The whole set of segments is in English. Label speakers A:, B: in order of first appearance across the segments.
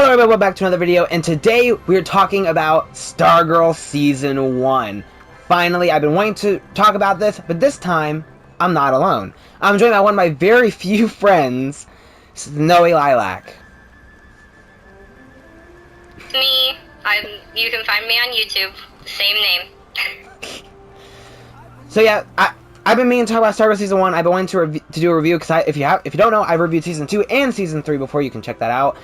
A: Hello everybody, welcome back to another video, and today we're talking about Stargirl Season 1. Finally, I've been wanting to talk about this, but this time, I'm not alone. I'm joined by one of my very few friends, Snowy Lilac.
B: Me. You can find me on YouTube. Same name.
A: So yeah, I've been meaning to talk about Stargirl Season 1. I've been wanting to do a review, because if you don't know, I've reviewed Season 2 and Season 3 before. You can check that out.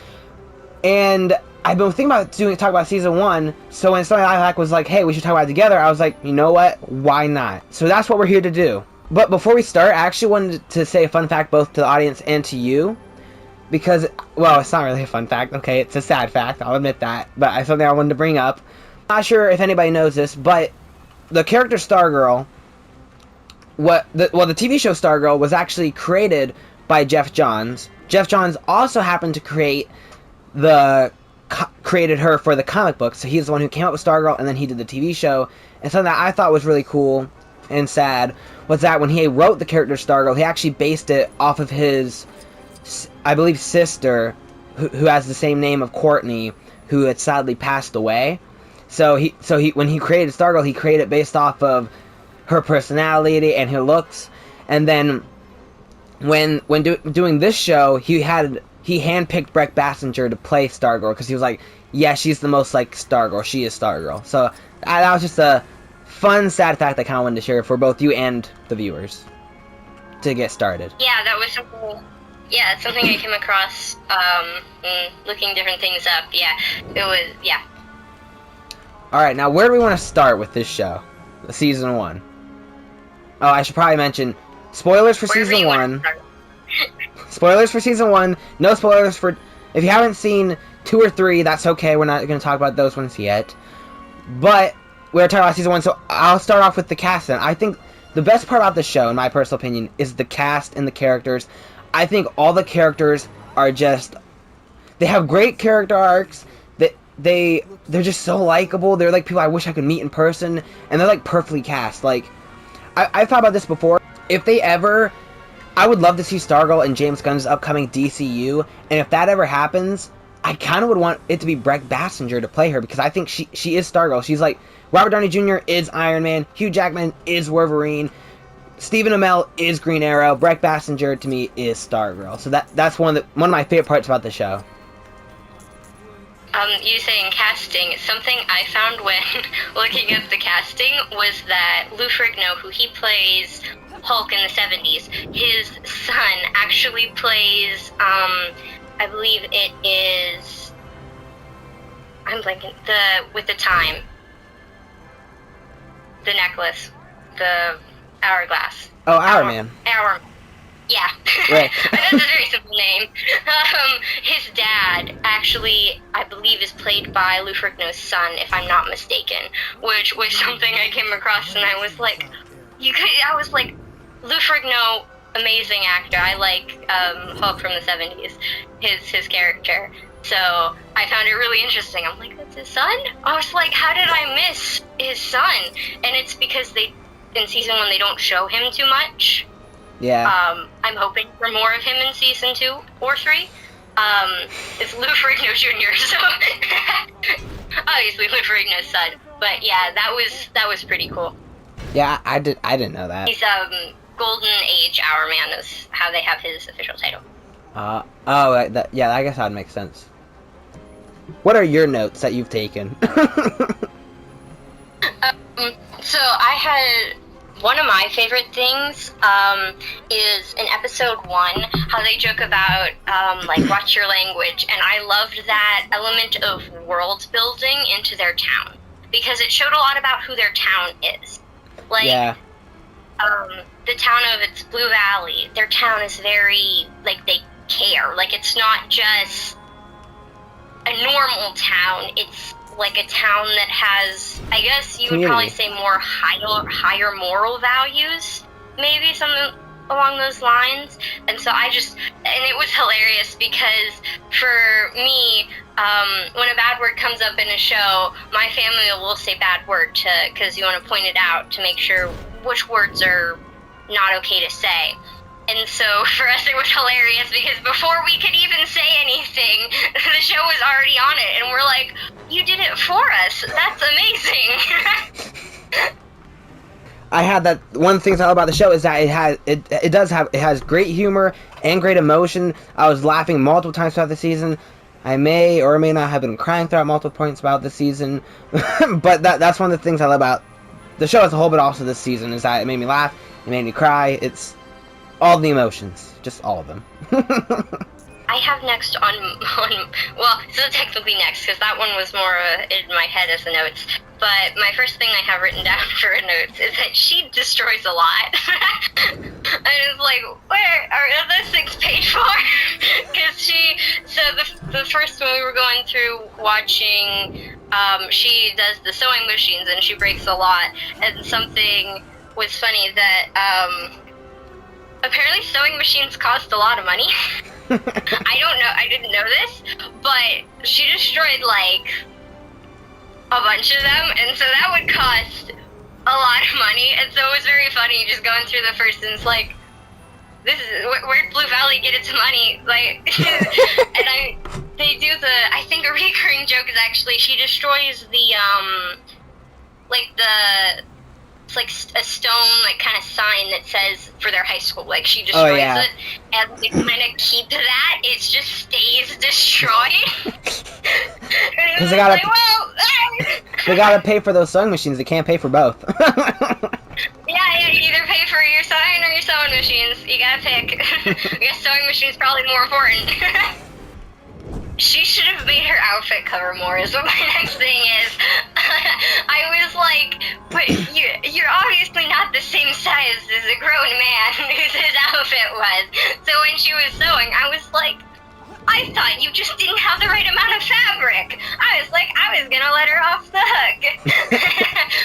A: And I've been thinking about talk about Season 1, so when Snowy Lilac was like, hey, we should talk about it together, I was like, you know what? Why not? So that's what we're here to do. But before we start, I actually wanted to say a fun fact both to the audience and to you. Because, well, it's not really a fun fact, okay? It's a sad fact, I'll admit that. But it's something I wanted to bring up. I'm not sure if anybody knows this, but the character Stargirl, the TV show Stargirl was actually created by Jeff Johns. Jeff Johns also happened to created her for the comic book, so he's the one who came up with Stargirl, and then he did the TV show. And something that I thought was really cool and sad was that when he wrote the character Stargirl, he actually based it off of his, I believe, sister, who has the same name of Courtney, who had sadly passed away. So when he created Stargirl, he created it based off of her personality and her looks. And then when doing this show, he handpicked Brec Bassinger to play Stargirl because he was like, yeah, she's the most like Stargirl. She is Stargirl. So that was just a fun, sad fact I kind of wanted to share for both you and the viewers to get started.
B: Yeah, that was something. Yeah, it's something I came across looking different things up. Yeah, it was. Yeah.
A: All right, now where do we want to start with this show, Season 1? Oh, I should probably mention spoilers for Season 1. Spoilers for Season 1. No spoilers for... If you haven't seen 2 or 3, that's okay. We're not going to talk about those ones yet. But we're talking about Season 1, so I'll start off with the cast then. I think the best part about the show, in my personal opinion, is the cast and the characters. I think all the characters are just... They have great character arcs. They're just so likable. They're like people I wish I could meet in person. And they're like perfectly cast. Like, I've thought about this before. If they ever... I would love to see Stargirl in James Gunn's upcoming DCU, and if that ever happens, I kind of would want it to be Brec Bassinger to play her, because I think she is Stargirl. She's like, Robert Downey Jr. is Iron Man, Hugh Jackman is Wolverine, Stephen Amell is Green Arrow, Brec Bassinger to me is Stargirl. So that's one of my favorite parts about the show.
B: You saying casting, something I found when looking at the casting was that Lou Ferrigno, who he plays Hulk in the 70s, his son actually plays, I believe it is, I'm blanking, with the time, the necklace, the hourglass.
A: Oh, Hourman.
B: Yeah.
A: Right.
B: That's a very simple name. His dad actually, I believe, is played by Lou Ferrigno's son, if I'm not mistaken, which was something I came across, and I was like, Lou Ferrigno, amazing actor. I like Hulk from the 70s, his character. So I found it really interesting. I'm like, that's his son? I was like, how did I miss his son? And it's because in Season 1 they don't show him too much.
A: Yeah.
B: I'm hoping for more of him in Season 2 or 3. It's Lou Ferrigno Jr., so obviously Lou Ferrigno's son. But yeah, that was pretty cool.
A: Yeah, I didn't know that.
B: He's Golden Age Hourman is how they have his official title.
A: Yeah, I guess that would make sense. What are your notes that you've taken?
B: So I had one of my favorite things is in episode 1 how they joke about like watch your language, and I loved that element of world building into their town because it showed a lot about who their town is. Like,
A: yeah.
B: The town of it's Blue Valley, their town is very, like, they care. Like, it's not just a normal town, it's like a town that has, I guess you would probably say more higher moral values, maybe something along those lines. And so and it was hilarious because for me, when a bad word comes up in a show, my family will say bad word because you want to point it out to make sure which words are not okay to say. And so for us it was hilarious because before we could even say anything, the show was already on it, and we're like, you did it for us. That's amazing.
A: I had that one thing I love about the show is that it has great humor and great emotion. I was laughing multiple times throughout the season. I may or may not have been crying throughout multiple points about the season, but that's one of the things I love about the show as a whole, but also this season, is that it made me laugh, it made me cry. It's all the emotions, just all of them.
B: I have next on well, so technically next, because that one was more in my head as the notes. But my first thing I have written down for notes is that she destroys a lot. And it's like, where are those things paid for? Because the first one we were going through watching, she does the sewing machines and she breaks a lot. And something was funny that, apparently sewing machines cost a lot of money. I didn't know this, but she destroyed, like, a bunch of them, and so that would cost a lot of money, and so it was very funny just going through the first, and it's like, this is, where'd Blue Valley get its money? Like, and I think a recurring joke is actually, she destroys the, it's like a stone, like, kind of sign that says for their high school. Like, she destroys it, and they kind of keep that. It just stays destroyed. Because
A: they gotta pay for those sewing machines. They can't pay for both.
B: Yeah, you either pay for your sewing or your sewing machines. You gotta pick. I guess sewing machine's probably more important. She should have made her outfit cover more, is what my next thing is. I was like, but you're obviously not the same size as a grown man whose his outfit was. So when she was sewing, I was like, I thought you just didn't have the right amount of fabric. I was like, I was gonna let her off the hook.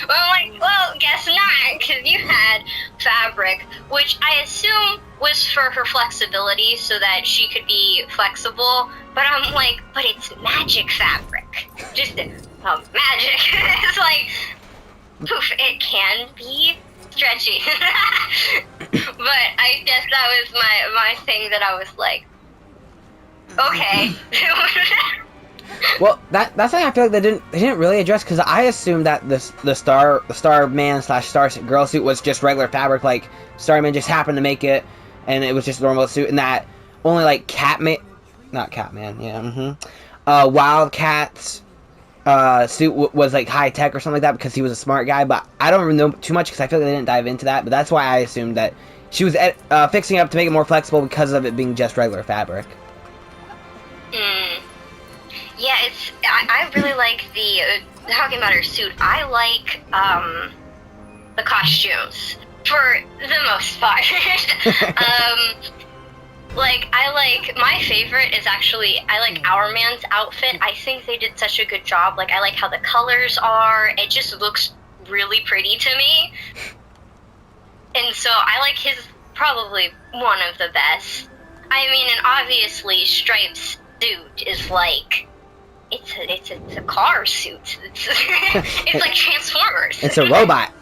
B: Well, I'm like, well, guess not, because you had fabric, which I assume was for her flexibility so that she could be flexible. But I'm like, but it's magic fabric. Just magic. It's like, poof, it can be stretchy. But I guess that was my thing that I was like, okay.
A: Well, that's something I feel like they didn't really address, because I assumed that the Starman / Stargirl suit was just regular fabric, like Starman just happened to make it, and it was just a normal suit, and that only like Wildcat's suit was like high tech or something like that because he was a smart guy. But I don't really know too much because I feel like they didn't dive into that. But that's why I assumed that she was fixing it up to make it more flexible because of it being just regular fabric.
B: Yeah, I really like talking about her suit, I like, the costumes, for the most part. My favorite is actually, I like Our Man's outfit. I think they did such a good job. Like, I like how the colors are. It just looks really pretty to me. And so I like his, probably one of the best. I mean, and obviously Stripe's suit is like, it's a car suit. It's like Transformers.
A: It's a robot.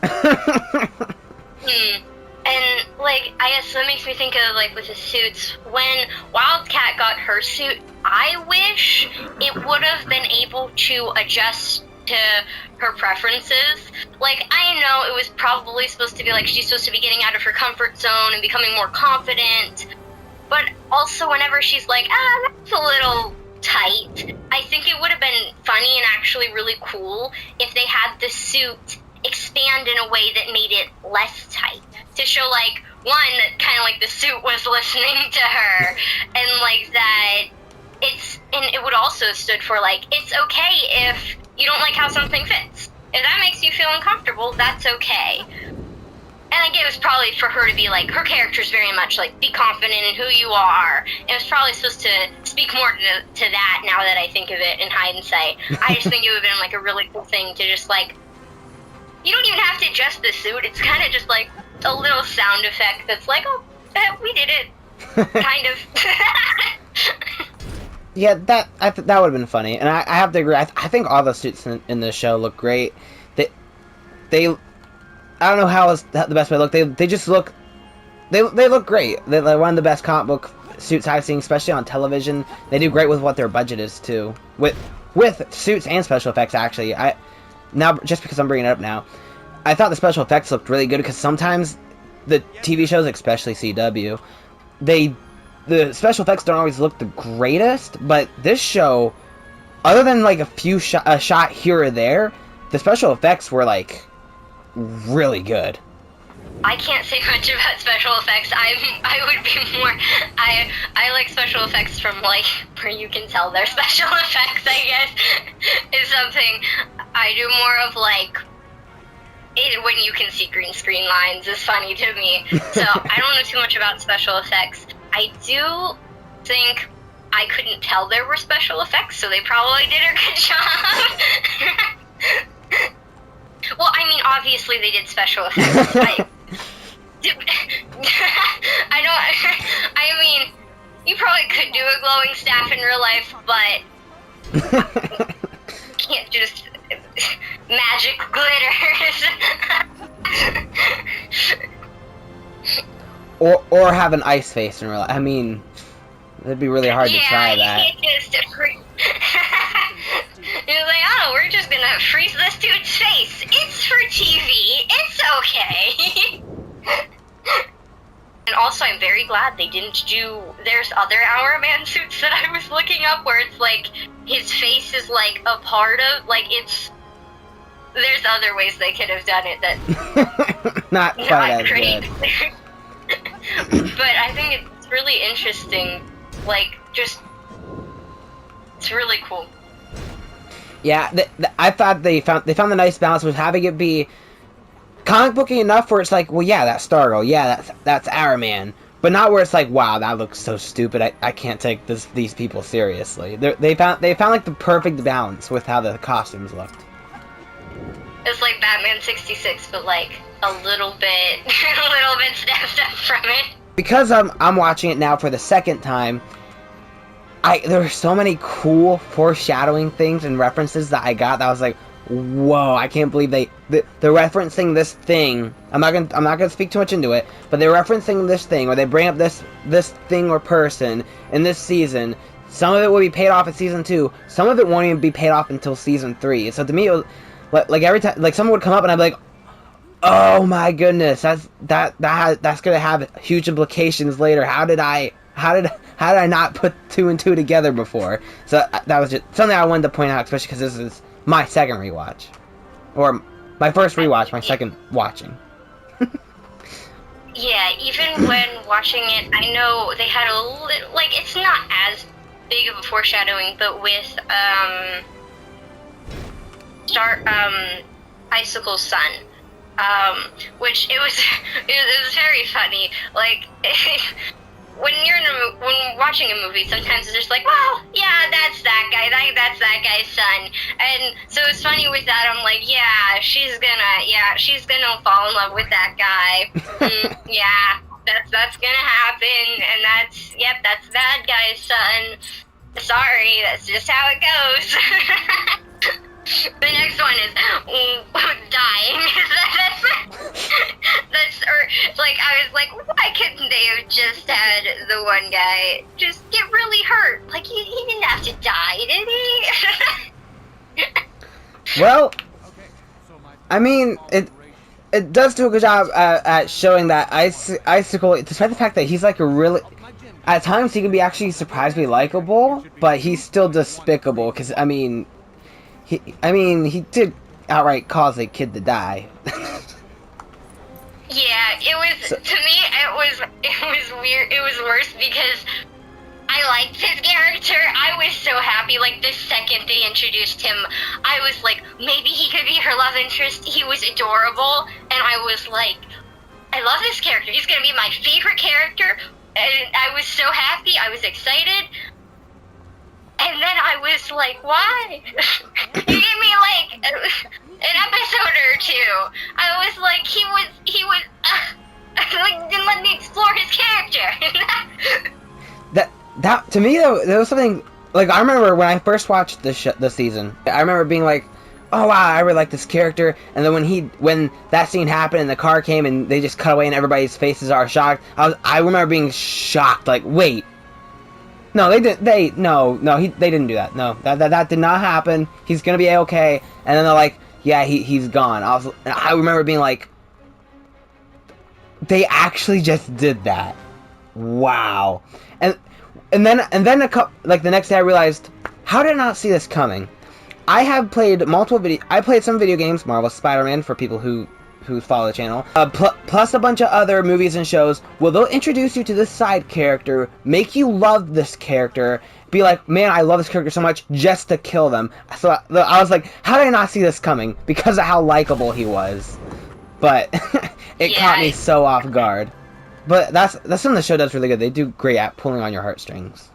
B: And, like, I guess that makes me think of, like, with the suits, when Wildcat got her suit, I wish it would have been able to adjust to her preferences. Like, I know it was probably supposed to be, like, she's supposed to be getting out of her comfort zone and becoming more confident, but also whenever she's like, that's a little tight, I think it would have been funny and actually really cool if they had the suit expand in a way that made it less tight, to show, like, one, that kind of like the suit was listening to her, and like that and it would also have stood for, like, it's okay if you don't like how something fits. If that makes you feel uncomfortable, that's okay. And like, it was probably for her to be like, her character's very much like, be confident in who you are. It was probably supposed to speak more to that now that I think of it in hindsight. I just think it would have been like a really cool thing to just like, you don't even have to adjust the suit. It's kind of just like a little sound effect that's like, oh, we did it. Kind of.
A: Yeah, that would have been funny. And I have to agree. I think all the suits in this show look great. They I don't know how is the best way to look. They just look. They look great. They're one of the best comic book Suits I've seen, especially on television. They do great with what their budget is too. With Suits and special effects, actually. Now, just because I'm bringing it up now, I thought the special effects looked really good because sometimes the TV shows, especially CW, the special effects don't always look the greatest, but this show, other than like a shot here or there, the special effects were like really good.
B: I can't say much about special effects. I would be more. I like special effects from like where you can tell they're special effects. I guess is something I do more of. Like when you can see green screen lines is funny to me. So I don't know too much about special effects. I do think I couldn't tell there were special effects, so they probably did a good job. Well, I mean, obviously they did special effects. I mean, you probably could do a glowing staff in real life, but you can't just magic glitters.
A: or have an ice face in real life. I mean, it'd be really hard to try that.
B: You're like, oh, we're just gonna freeze this dude's face. It's for TV. It's okay. And also, I'm very glad they didn't do. There's other Hourman suits that I was looking up where it's like his face is like a part of, like it's. There's other ways they could have done it that.
A: not quite as good.
B: But I think it's really interesting. Like, just. It's really cool.
A: Yeah, I thought they found the nice balance with having it be comic booky enough where it's like, well, yeah, that's Stargirl, yeah, that's Hourman, but not where it's like, wow, that looks so stupid. I can't take these people seriously. They found like the perfect balance with how the costumes looked.
B: It's like Batman 66, but like a little bit stepped up from it.
A: Because I'm watching it now for the second time. There were so many cool foreshadowing things and references that I got that I was like, whoa, I can't believe they're referencing this thing. I'm not gonna speak too much into it, but they're referencing this thing, or they bring up this thing or person in this season. Some of it will be paid off in season 2. Some of it won't even be paid off until season 3. So to me, it was like every time, like someone would come up and I'd be like, oh my goodness, that's gonna have huge implications later. How did I not put 2 and 2 together before? So that was just something I wanted to point out, especially because this is my second rewatch. Or my first rewatch, my second watching.
B: Yeah, even when watching it, I know they had a little, like, it's not as big of a foreshadowing, but with, Icicle's son. Which it was very funny. Like, when when watching a movie, sometimes it's just like, well, yeah, that's that guy, that's that guy's son. And so it's funny with that, I'm like, yeah, she's gonna fall in love with that guy. Yeah, that's gonna happen, and that's that guy's son. Sorry, that's just how it goes. The next one is dying. Like, I was like, why couldn't they have just had the one guy just get really hurt? Like, he didn't have to die, did he?
A: Well, I mean, it does do a good job at showing that Icicle, despite the fact that he's like a really, at times he can be actually surprisingly likable, but he's still despicable, because, I mean, he did outright cause a kid to die.
B: Yeah, it was, to me, it was weird. It was worse because I liked his character. I was so happy, like, the second they introduced him, I was like, maybe he could be her love interest. He was adorable, and I was like, I love this character. He's gonna be my favorite character, and I was so happy. I was excited. And then I was like, why? You gave me, like, an episode or two. I was like, he was, like, didn't let me explore his character.
A: that to me, though, there was something, like, I remember when I first watched the season, I remember being like, oh wow, I really like this character, and then when that scene happened and the car came and they just cut away and everybody's faces are shocked, I remember being shocked, like, wait, No, they didn't. They didn't do that. No, that did not happen. He's gonna be okay. And then they're like, yeah, he's gone. I remember being like, they actually just did that. Wow. And then the next day I realized, how did I not see this coming? I have played I played some video games, Marvel's Spider-Man, for people who follow the channel, plus a bunch of other movies and shows. Well, they'll introduce you to this side character, make you love this character, be like, man, I love this character so much, just to kill them. So I was like, how did I not see this coming? Because of how likable he was. But it caught me so off guard. But that's something the show does really good. They do great at pulling on your heartstrings.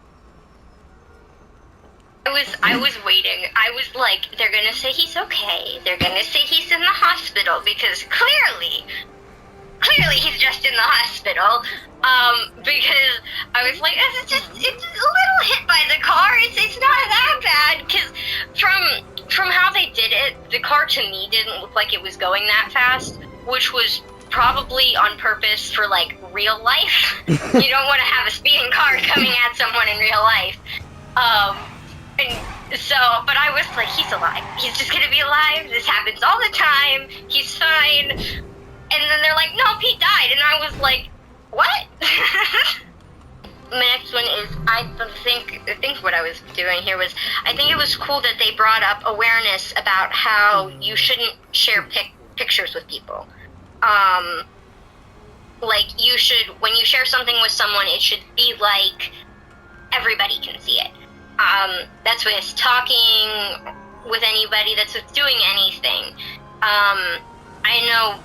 B: I was waiting. I was like, they're gonna say he's okay. They're gonna say he's in the hospital, because clearly he's just in the hospital. Because I was like, it's a little hit by the car. It's not that bad. Because from how they did it, the car to me didn't look like it was going that fast, which was probably on purpose for like real life. You don't want to have a speeding car coming at someone in real life. And so, but I was like, he's alive. He's just gonna be alive. This happens all the time. He's fine. And then they're like, no, Pete died. And I was like, what? My next one is, I think what I was doing here was, I think it was cool that they brought up awareness about how you shouldn't share pictures with people. Like, you should, when you share something with someone, it should be like everybody can see it. That's with talking with anybody, that's with doing anything. I know,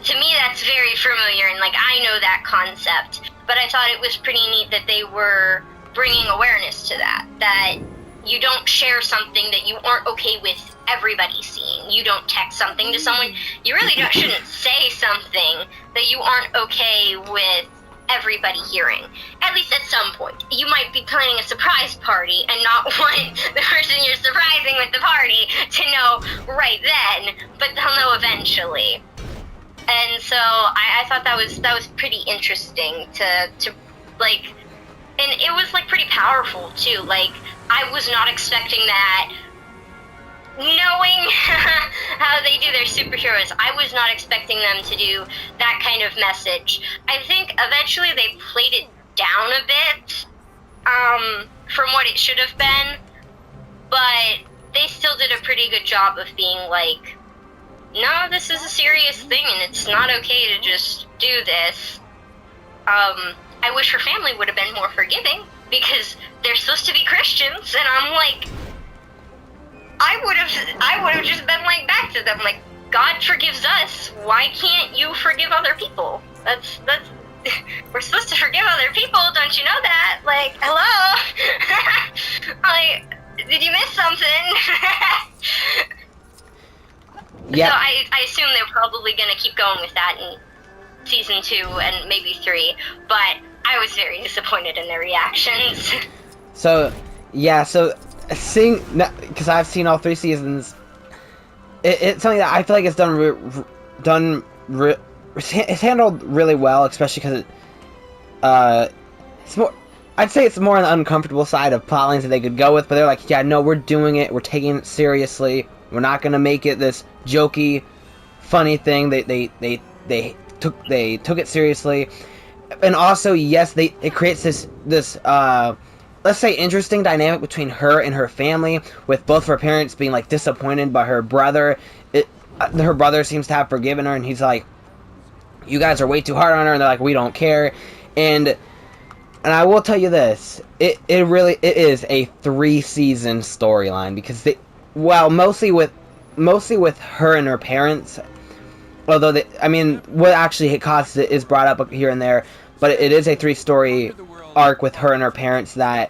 B: to me that's very familiar, and like I know that concept, but I thought it was pretty neat that they were bringing awareness to that you don't share something that you aren't okay with everybody seeing. You don't text something to someone, you really shouldn't say something that you aren't okay with everybody hearing, at least at some point. You might be planning a surprise party and not want the person you're surprising with the party to know right then, but they'll know eventually. And so I thought that was pretty interesting to like, and it was like pretty powerful too. Like, I was not expecting that. Knowing how they do their superheroes, I was not expecting them to do that kind of message. I think eventually they played it down a bit from what it should have been, but they still did a pretty good job of being like, no, this is a serious thing and it's not okay to just do this. I wish her family would have been more forgiving, because they're supposed to be Christians, and I'm like, I would have just been like back to them, like, God forgives us, why can't you forgive other people? That's we're supposed to forgive other people, don't you know that? Like, hello? Like, did you miss something? Yeah. So I assume they're probably gonna keep going with that in season 2 and maybe 3, but I was very disappointed in their reactions. So, yeah, seeing, because I've seen all 3 seasons, it's something that I feel like it's it's handled really well, especially because it's more, I'd say it's more on the uncomfortable side of plotlines that they could go with, but they're like, yeah, no, we're doing it, we're taking it seriously, we're not gonna make it this jokey, funny thing. They took it seriously, and also, yes, it creates this let's say interesting dynamic between her and her family, with both of her parents being like disappointed by her brother. Her brother seems to have forgiven her, and he's like, you guys are way too hard on her, and they're like, we don't care. And I will tell you this, it is a 3-season storyline, because mostly with her and her parents, although what actually caused it is brought up here and there, but it is a 3-story arc with her and her parents that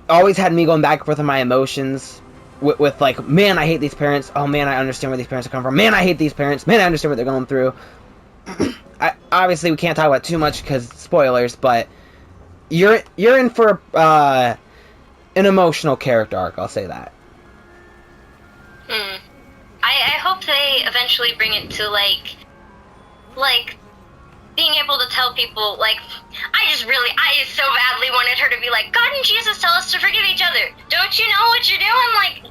B: always had me going back and forth on my emotions with like, man, I hate these parents, oh man, I understand where these parents are coming from, man, I hate these parents, man, I understand what they're going through. Obviously we can't talk about too much because spoilers, but you're in for an emotional character arc, I'll say that. I hope they eventually bring it to like being able to tell people, like, I so badly wanted her to be like, God and Jesus tell us to forgive each other. Don't you know what you're doing? Like,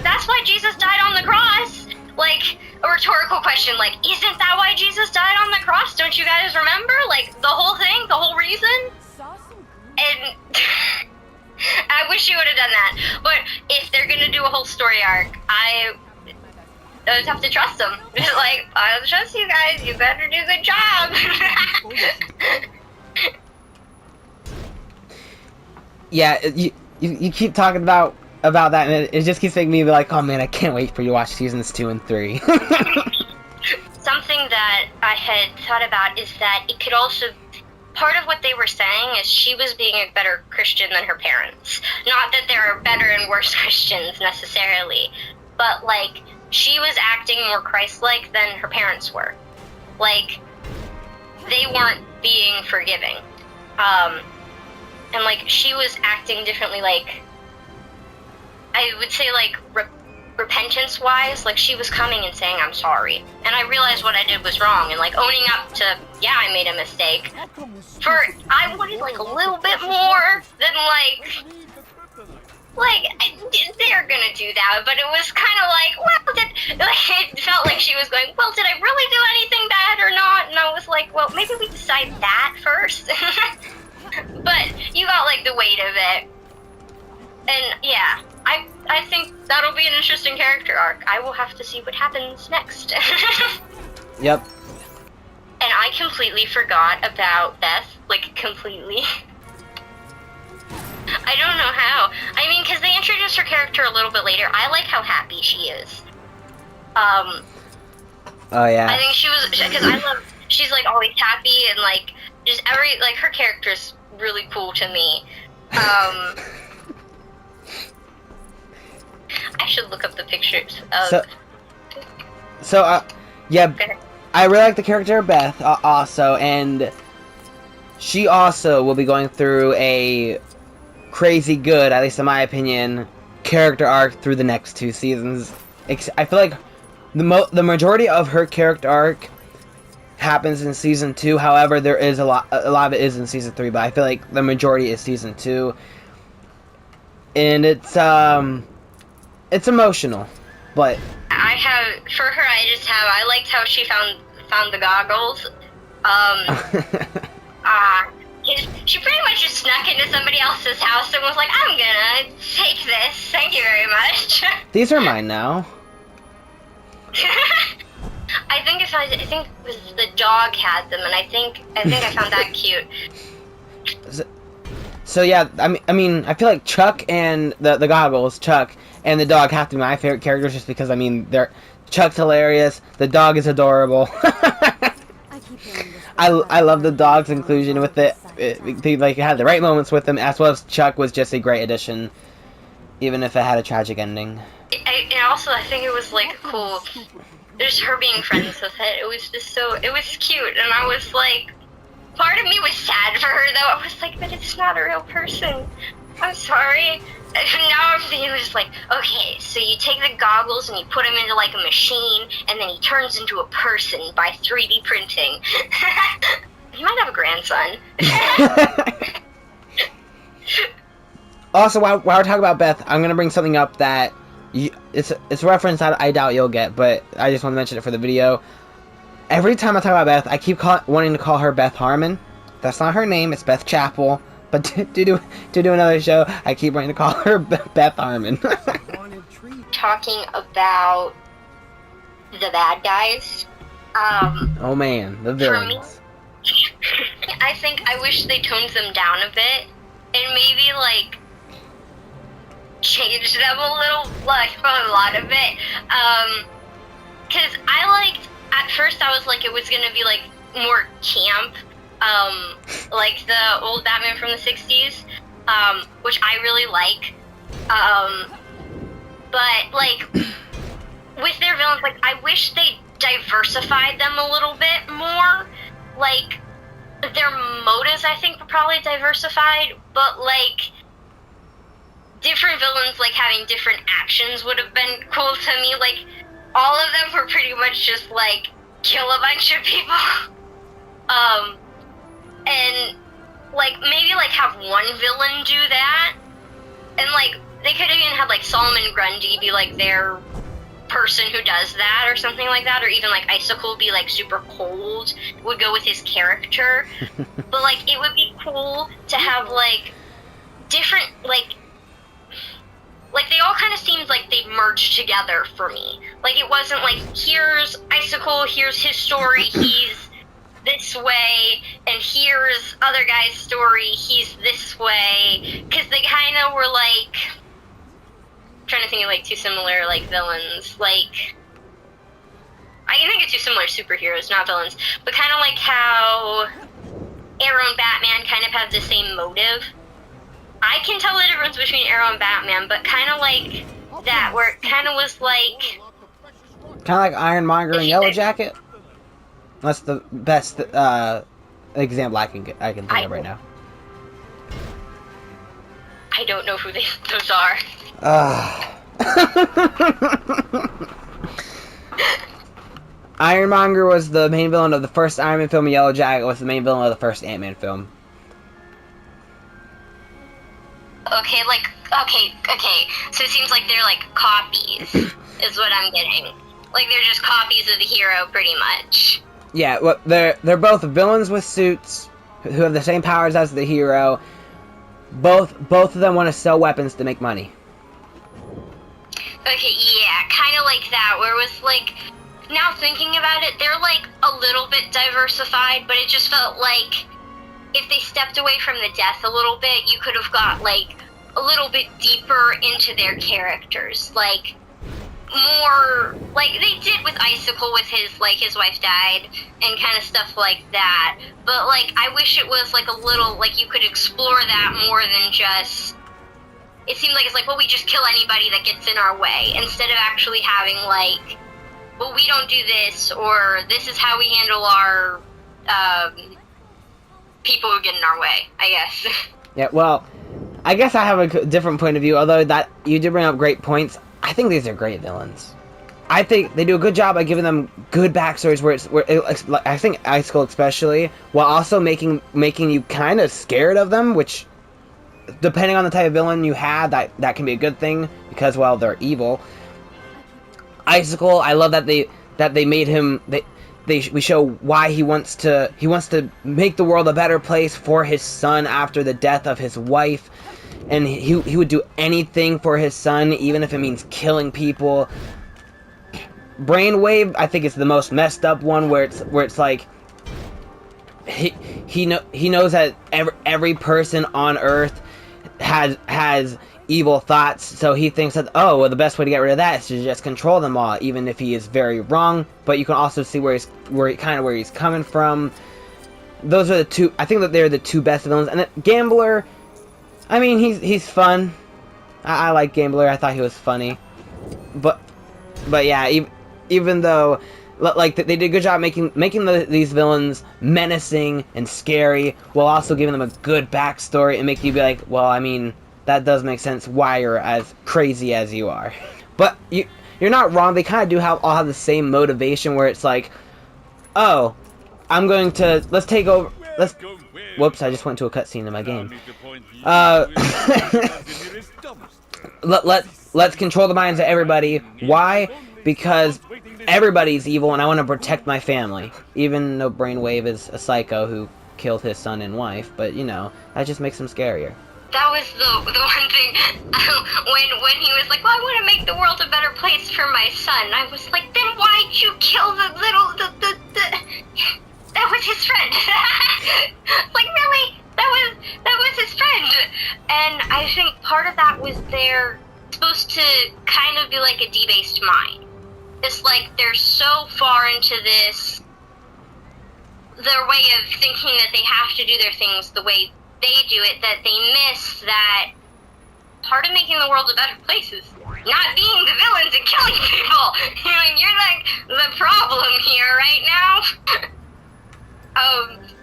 B: that's why Jesus died on the cross? Like, a rhetorical question, like, isn't that why Jesus died on the cross? Don't you guys remember? Like, the whole thing, the whole reason? And I wish you would have done that. But if they're gonna do a whole story arc, I just have to trust them. Like, I trust you guys. You better do a good job.
A: Yeah, you keep talking about that, and it just keeps making me be like, oh man, I can't wait for you to watch seasons 2 and 3.
B: Something that I had thought about is that it could also, part of what they were saying is she was being a better Christian than her parents. Not that there are better and worse Christians necessarily, but like, she was acting more Christ-like than her parents were. Like, they weren't being forgiving. And like, she was acting differently, like, I would say, like, repentance-wise, like, she was coming and saying, I'm sorry. And I realized what I did was wrong, and, like, owning up to, yeah, I made a mistake. I wanted, like, a little bit more than, like, they're gonna do that, but it was kind of like, well, it felt like she was going, well, did I really do anything bad or not? And I was like, well, maybe we decide that first. But you got, like, the weight of it. And, yeah, I think that'll be an interesting character arc. I will have to see what happens next.
A: Yep.
B: And I completely forgot about Beth, like, completely. I don't know how. I mean, because they introduced her character a little bit later. I like how happy she is.
A: Oh, yeah.
B: I think she was, because she's, like, always happy, and, like, just her character's really cool to me. I should look up the pictures of...
A: Yeah, I really like the character of Beth, also, and she also will be going through a crazy good, at least in my opinion, character arc through the next 2 seasons. I feel like the majority of her character arc happens in season 2. However, there is a lot of it is in season 3, but I feel like the majority is season 2, and it's emotional. But
B: I liked how she found the goggles. She pretty much just snuck into somebody else's house and was like, I'm gonna take this, thank you very much.
A: These are mine now.
B: I think it was the dog had them, and I think I found that cute.
A: So yeah, I mean, I feel like Chuck and the goggles, Chuck and the dog have to be my favorite characters, just because, I mean, Chuck's hilarious, the dog is adorable. I love the dog's inclusion with it. They like had the right moments with him, as well as Chuck was just a great addition, even if it had a tragic ending.
B: And also, I think it was like cool, just her being friends with it. It was just it was cute, and I was like, part of me was sad for her, though. I was like, but it's not a real person. I'm sorry. And now I'm thinking just like, okay, so you take the goggles and you put him into like a machine, and then he turns into a person by 3D printing. He might have a grandson.
A: Also, while we're talking about Beth, I'm gonna bring something up that it's a reference I doubt you'll get, but I just want to mention it for the video. Every time I talk about Beth, I keep wanting to call her Beth Harmon. That's not her name. It's Beth Chapel. But to do another show, I keep wanting to call her Beth Harmon.
B: Talking about the bad guys.
A: Oh man, the villains.
B: For me, I wish they toned them down a bit and maybe like changed them a little, like a lot of it. Cause at first I was like it was gonna be like more camp. Like the old Batman from the 60s, which I really like. But, like, with their villains, like, I wish they diversified them a little bit more. Like, their motives, I think, were probably diversified, but, like, different villains, like, having different actions would have been cool to me. Like, all of them were pretty much just, like, kill a bunch of people. And, like, maybe, like, have one villain do that. And, like, they could even have, like, Soloman Grundy be, like, their person who does that or something like that. Or even, like, Icicle be, like, super cold. Would go with his character. But, like, it would be cool to have, like, different, like, they all kind of seemed like they merged together for me. Like, it wasn't like, here's Icicle, here's his story, he's this way, and here's other guy's story, he's this way. Because they kind of were like, I'm trying to think of, like, two similar, like, villains. Like, I can think of two similar superheroes, not villains. But kind of like how Arrow and Batman kind of have the same motive. I can tell the difference between Arrow and Batman, but kind of like that, where it kind of was like...
A: Kind of like Ironmonger and Yellow Jacket? That's the best example I can think of right now.
B: I don't know who those are.
A: Ironmonger was the main villain of the first Iron Man film, and Yellow Jacket was the main villain of the first Ant-Man film.
B: Okay, so it seems like they're, like, copies, is what I'm getting. Like, they're just copies of the hero, pretty much.
A: Yeah, well, they're both villains with suits, who have the same powers as the hero. Both of them want to sell weapons to make money.
B: Okay, yeah, kind of like that, where it was, like, now thinking about it, they're, like, a little bit diversified, but it just felt like if they stepped away from the death a little bit, you could have got, like, a little bit deeper into their characters. Like, more, like they did with Icicle with his, like, his wife died and kind of stuff like that. But, like, I wish it was, like, a little, like, you could explore that more than just, it seemed like it's like, well, we just kill anybody that gets in our way, instead of actually having, like, well, we don't do this, or this is how we handle our, people who get in our way, I guess.
A: Yeah, well, I guess I have a different point of view, although that you did bring up great points. I think these are great villains. I think they do a good job at giving them good backstories I think Icicle especially, while also making you kind of scared of them, which, depending on the type of villain you have, that can be a good thing, because, well, they're evil. Icicle, I love that they made him... We show why he wants to make the world a better place for his son after the death of his wife, and he would do anything for his son, even if it means killing people. Brainwave, I think, is the most messed up one, where it's like he knows that every person on Earth has evil thoughts, so he thinks that, oh, well, the best way to get rid of that is to just control them all, even if he is very wrong. But you can also see where he's coming from. Those are the two. I think that they're the two best villains. And Gambler, I mean, he's fun. I like Gambler. I thought he was funny. But yeah, even though, like, they did a good job making these villains menacing and scary, while also giving them a good backstory and making you be like, well, I mean, that does make sense why you're as crazy as you are. But you're not wrong. They kind of do all have the same motivation, where it's like, oh, let's take over. Whoops, I just went to a cutscene in my game. Let's control the minds of everybody. Why? Because everybody's evil, and I want to protect my family. Even though Brainwave is a psycho who killed his son and wife, but, you know, that just makes him scarier.
B: That was the one thing, when he was like, well, I want to make the world a better place for my son. I was like, then why'd you kill the that was his friend. Like, really? That was his friend. And I think part of that was they're supposed to kind of be like a debased mind. It's like they're so far into this, their way of thinking that they have to do their things the way they do it, that they miss that part of making the world a better place is not being the villains and killing people. You know, you're like the problem here right now.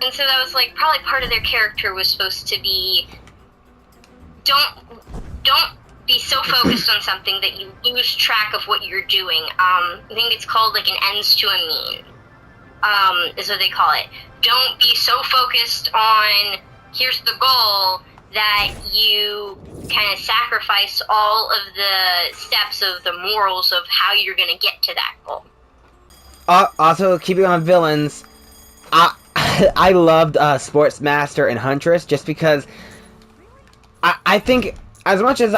B: And so that was like probably part of their character was supposed to be, don't be so focused on something that you lose track of what you're doing. I think it's called like an ends to a mean. is what they call it. Don't be so focused on here's the goal that you kind of sacrifice all of the steps of the morals of how you're going to get to that goal.
A: Also, keeping on villains, I loved Sportsmaster and Huntress just because I think as much as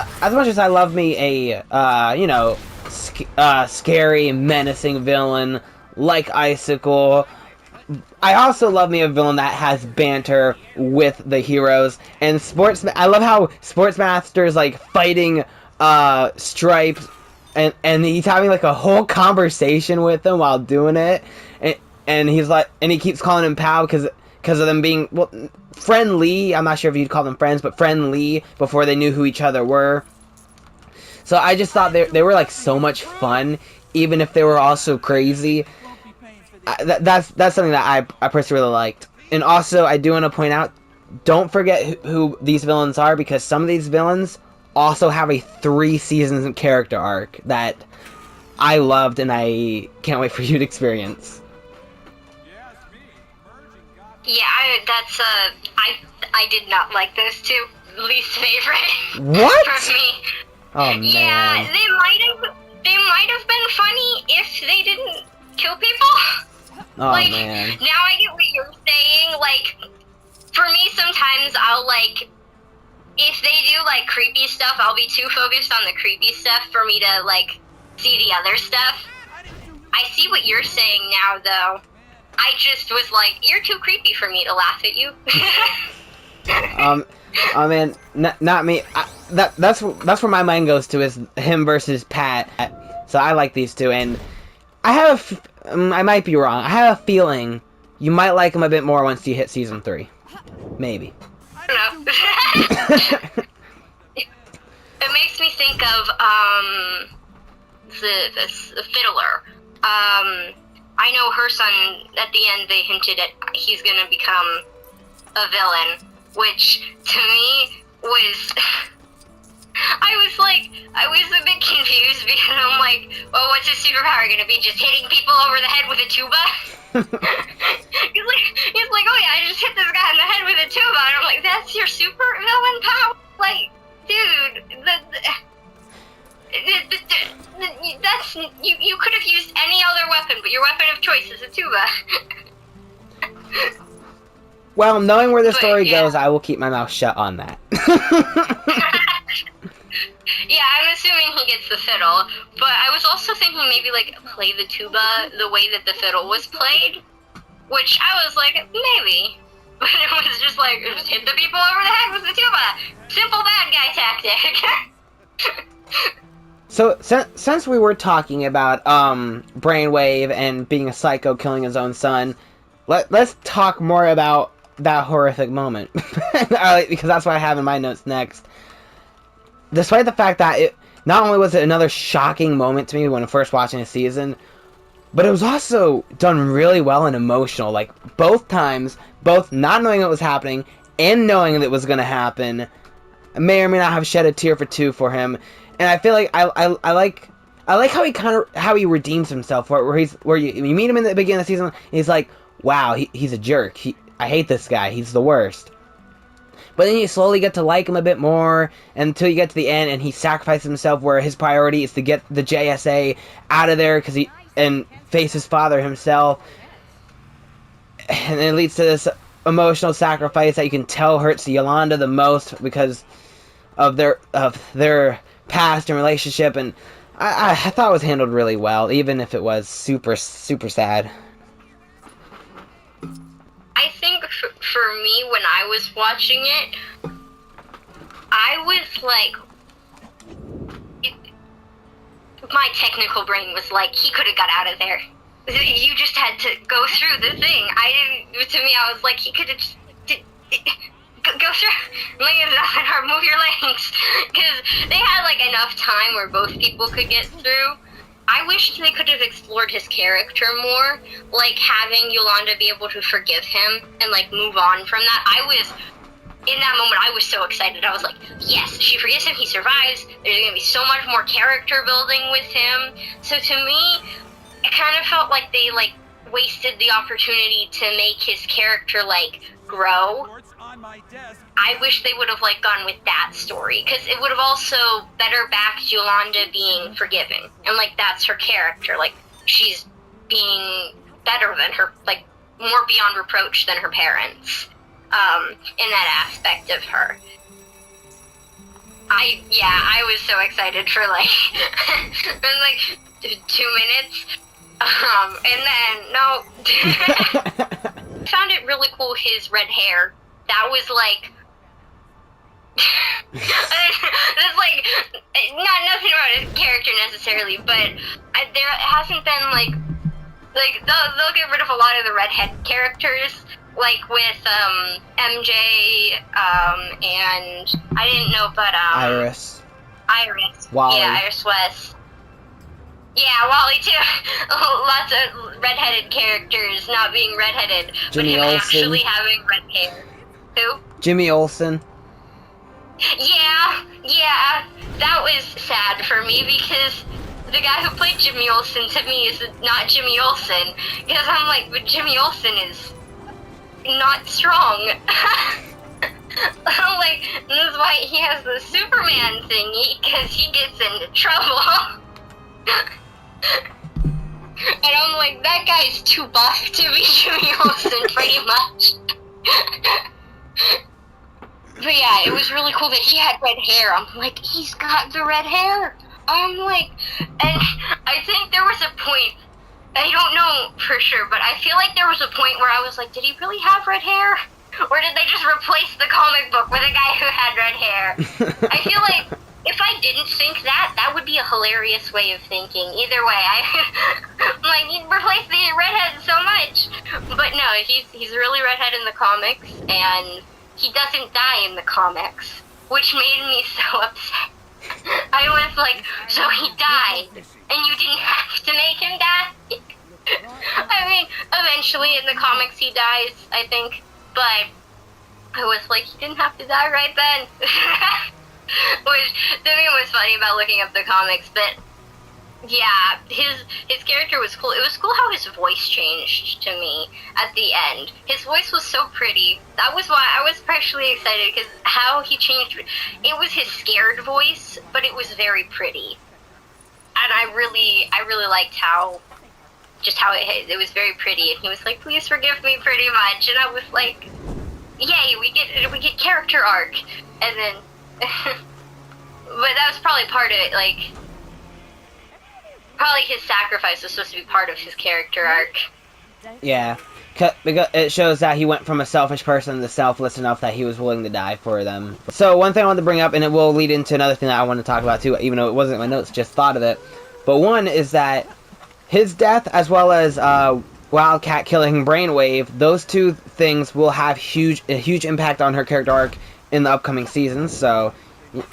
A: I love me a scary, menacing villain like Icicle, I also love me a villain that has banter with the heroes. And I love how Sportsmaster's like fighting Stripes, and he's having like a whole conversation with him while doing it, and he's like, and he keeps calling him pal because of them being friendly. I'm not sure if you'd call them friends, but friendly before they knew who each other were. So I just thought they were like so much fun, even if they were also crazy. That's something that I personally really liked. And also, I do want to point out, don't forget who these villains are, because some of these villains also have a 3-season character arc that I loved, and I can't wait for you to experience.
B: Yeah, I did not like those two. Least favorite.
A: What?
B: For me.
A: Oh man.
B: Yeah, they might have been funny if they didn't kill people.
A: Oh
B: like,
A: man.
B: Now I get what you're saying. Like, for me, sometimes I'll like, if they do like creepy stuff, I'll be too focused on the creepy stuff for me to like see the other stuff. I see what you're saying now, though. I just was like, you're too creepy for me to laugh at you.
A: I mean, not me. That's where my mind goes to, is him versus Pat. So I like these two, and I have I might be wrong. I have a feeling you might like him a bit more once you hit season 3. Maybe.
B: I don't know. It makes me think of the fiddler. I know her son, at the end they hinted at he's gonna become a villain, which to me was I was a bit confused, because I'm like, well, what's his superpower gonna be? Just hitting people over the head with a tuba? He's like, oh yeah, I just hit this guy in the head with a tuba, and I'm like, that's your super villain power? Like, dude, that's you could have used any other weapon, but your weapon of choice is a tuba.
A: Well, knowing where the story goes, I will keep my mouth shut on that.
B: Yeah, I'm assuming he gets the fiddle, but I was also thinking maybe like play the tuba the way that the fiddle was played, which I was like, maybe. But it was just like, just hit the people over the head with the tuba. Simple bad guy tactic.
A: So, since we were talking about Brainwave and being a psycho killing his own son, let's talk more about that horrific moment. Because that's what I have in my notes next. Despite the fact that it not only was it another shocking moment to me when first watching the season, but it was also done really well and emotional. Like, both times, both not knowing it was happening and knowing that it was going to happen, may or may not have shed a tear for him. And I feel like I like how he redeems himself, where you meet him in the beginning of the season, and he's like, wow, he's a jerk. I hate this guy. He's the worst. But then you slowly get to like him a bit more until you get to the end, and he sacrifices himself, where his priority is to get the JSA out of there and face his father himself. And it leads to this emotional sacrifice that you can tell hurts Yelonda the most because of their past and relationship. And I thought it was handled really well, even if it was super, super sad.
B: I think for me, when I was watching it, I was like, my technical brain was like, he could have got out of there. You just had to go through the thing. To me, I was like, he could have just go through. Legs on or move your legs. Because they had like enough time where both people could get through. I wish they could have explored his character more, like having Yelonda be able to forgive him and like move on from that. In that moment, I was so excited. I was like, yes, she forgives him, he survives, there's going to be so much more character building with him. So to me, it kind of felt like they like wasted the opportunity to make his character, like, grow. I wish they would have, like, gone with that story, because it would have also better backed Yelonda being forgiving, and, like, that's her character, like, she's being better than her, like, more beyond reproach than her parents, in that aspect of her. I was so excited for, like, it was, like, 2 minutes, and then, no. I found it really cool, his red hair. That was, like, that's, like, nothing about his character necessarily, but there hasn't been, like, they'll get rid of a lot of the redhead characters, like with MJ, and I didn't know, but
A: Iris,
B: Wally. Yeah, Iris West. Yeah, Wally too. Lots of redheaded characters not being redheaded,
A: Jimmy
B: but him
A: Olsen.
B: actually having red hair. Who?
A: Jimmy Olsen.
B: Yeah, that was sad for me because the guy who played Jimmy Olsen to me is not Jimmy Olsen, because I'm like, but Jimmy Olsen is not strong. I'm like, this is why he has the Superman thingy, because he gets into trouble. And I'm like, that guy's too buff to be Jimmy Olsen, pretty much. But yeah, it was really cool that he had red hair. I'm like, he's got the red hair. I'm like, and I think there was a point, I don't know for sure, but I feel like there was a point where I was like, did he really have red hair? Or did they just replace the comic book with a guy who had red hair? I feel like if I didn't think that, that would be a hilarious way of thinking. Either way, I'm like, you replace the redhead so much. But no, he's really redhead in the comics, and he doesn't die in the comics, which made me so upset. I was like, so he died, and you didn't have to make him die? I mean, eventually in the comics he dies, I think, but I was like, he didn't have to die right then. Which, the thing was funny about looking up the comics, but yeah, his character was cool. It was cool how his voice changed to me at the end. His voice was so pretty. That was why I was especially excited, because how he changed, it was his scared voice, but it was very pretty. And I really liked how it was very pretty, and he was like, please forgive me, pretty much, and I was like, yay, we get character arc. And then but that was probably part of it, like, probably his sacrifice was supposed to be part of his character arc.
A: Yeah, because it shows that he went from a selfish person to selfless enough that he was willing to die for them. So one thing I wanted to bring up, and it will lead into another thing that I want to talk about too, even though it wasn't in my notes, just thought of it. But one is that his death, as well as Wildcat killing Brainwave, those two things will have a huge impact on her character arc in the upcoming seasons. So,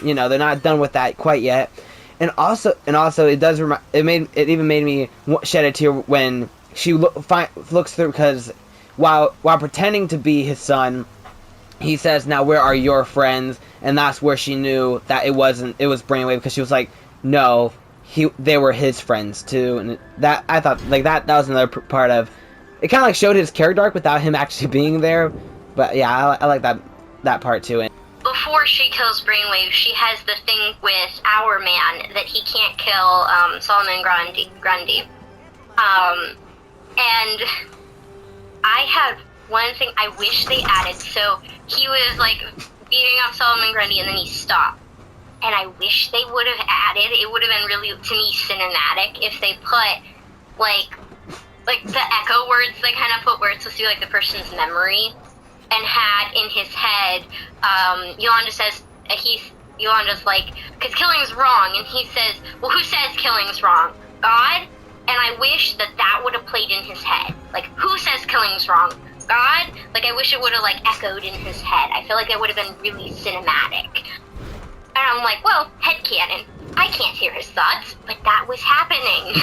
A: you know, they're not done with that quite yet. And also, it does it even made me shed a tear when she looks through, because while pretending to be his son, he says, "Now where are your friends?" And that's where she knew that it was Brainwave, because she was like, "No, they were his friends too." And that, I thought, like, that was another part of it. Kind of like showed his character arc without him actually being there. But yeah, I like that part too. And
B: before she kills Brainwave, she has the thing with Our Man that he can't kill Soloman Grundy. And I had one thing I wish they added. So he was like beating up Soloman Grundy, and then he stopped. And I wish they would have added, it would have been really, to me, cinematic if they put, like the echo words, they kind of put where it's supposed to be, like, the person's memory, and had in his head, Yelonda says, Yolanda's like, because killing's wrong, and he says, well, who says killing's wrong? God? And I wish that would have played in his head. Like, who says killing's wrong? God? Like, I wish it would have, like, echoed in his head. I feel like it would have been really cinematic. And I'm like, well, headcanon. I can't hear his thoughts, but that was happening.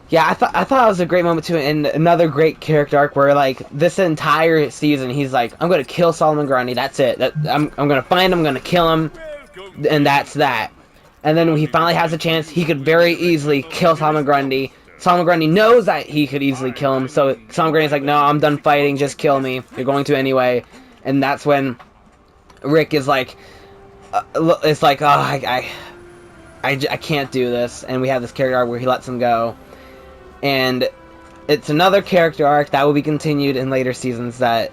A: yeah, I thought that was a great moment too, and another great character arc where, like, this entire season he's like, I'm gonna kill Soloman Grundy. That's it. I'm gonna find him. I'm gonna kill him, and that's that. And then when he finally has a chance, he could very easily kill Soloman Grundy, Solomon Grundy knows that he could easily kill him, so Solomon Grundy's like, no, I'm done fighting, just kill me. You're going to anyway. And that's when Rick is like, it's like, oh, I can't do this. And we have this character arc where he lets him go. And it's another character arc that will be continued in later seasons that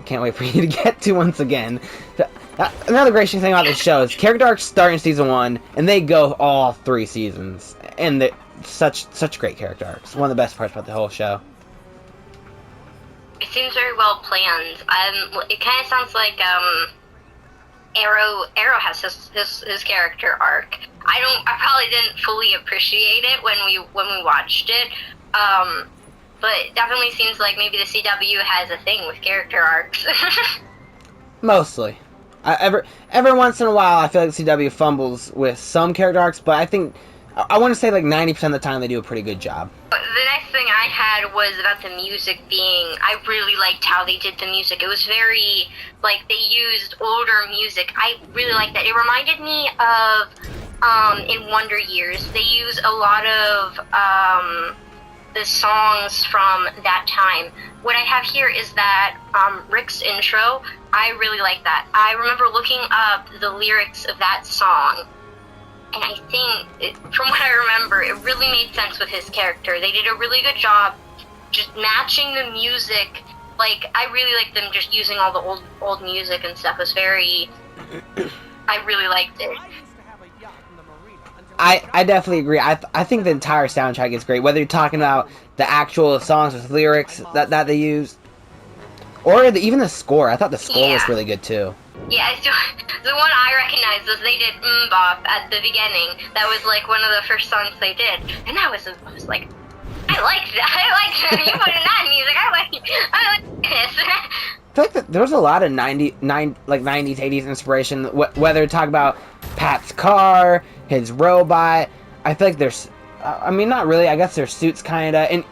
A: I can't wait for you to get to once again. Another great thing about this show is character arcs start in season 1, and they go all 3 seasons. And they're such great character arcs. One of the best parts about the whole show.
B: It seems very well planned. It kind of sounds like Arrow has his character arc. I probably didn't fully appreciate it when we watched it. But it definitely seems like maybe the CW has a thing with character arcs.
A: Mostly. Every once in a while, I feel like CW fumbles with some character arcs, but I want to say like 90% of the time they do a pretty good job.
B: The next thing I had was about the music being, I really liked how they did the music. It was very, like, they used older music. I really liked that. It reminded me of, in Wonder Years, they use a lot of, the songs from that time. What I have here is that Rick's intro, I really like that. I remember looking up the lyrics of that song, and I think, from what I remember, it really made sense with his character. They did a really good job just matching the music. Like, I really liked them just using all the old music and stuff. It was very... I really liked it.
A: I definitely agree. I think the entire soundtrack is great. Whether you're talking about the actual songs with lyrics that they use, or even the score. I thought the score was really good too.
B: Yeah, the one I recognized was they did Bop at the beginning. That was like one of the first songs they did, and I was like, I like that. I like that. You put in that music. I like this.
A: I feel like there was a lot of 90s, 80s inspiration. Whether talk about Pat's car, his robot. I feel like there's, I mean, not really. I guess there's Suits kinda, and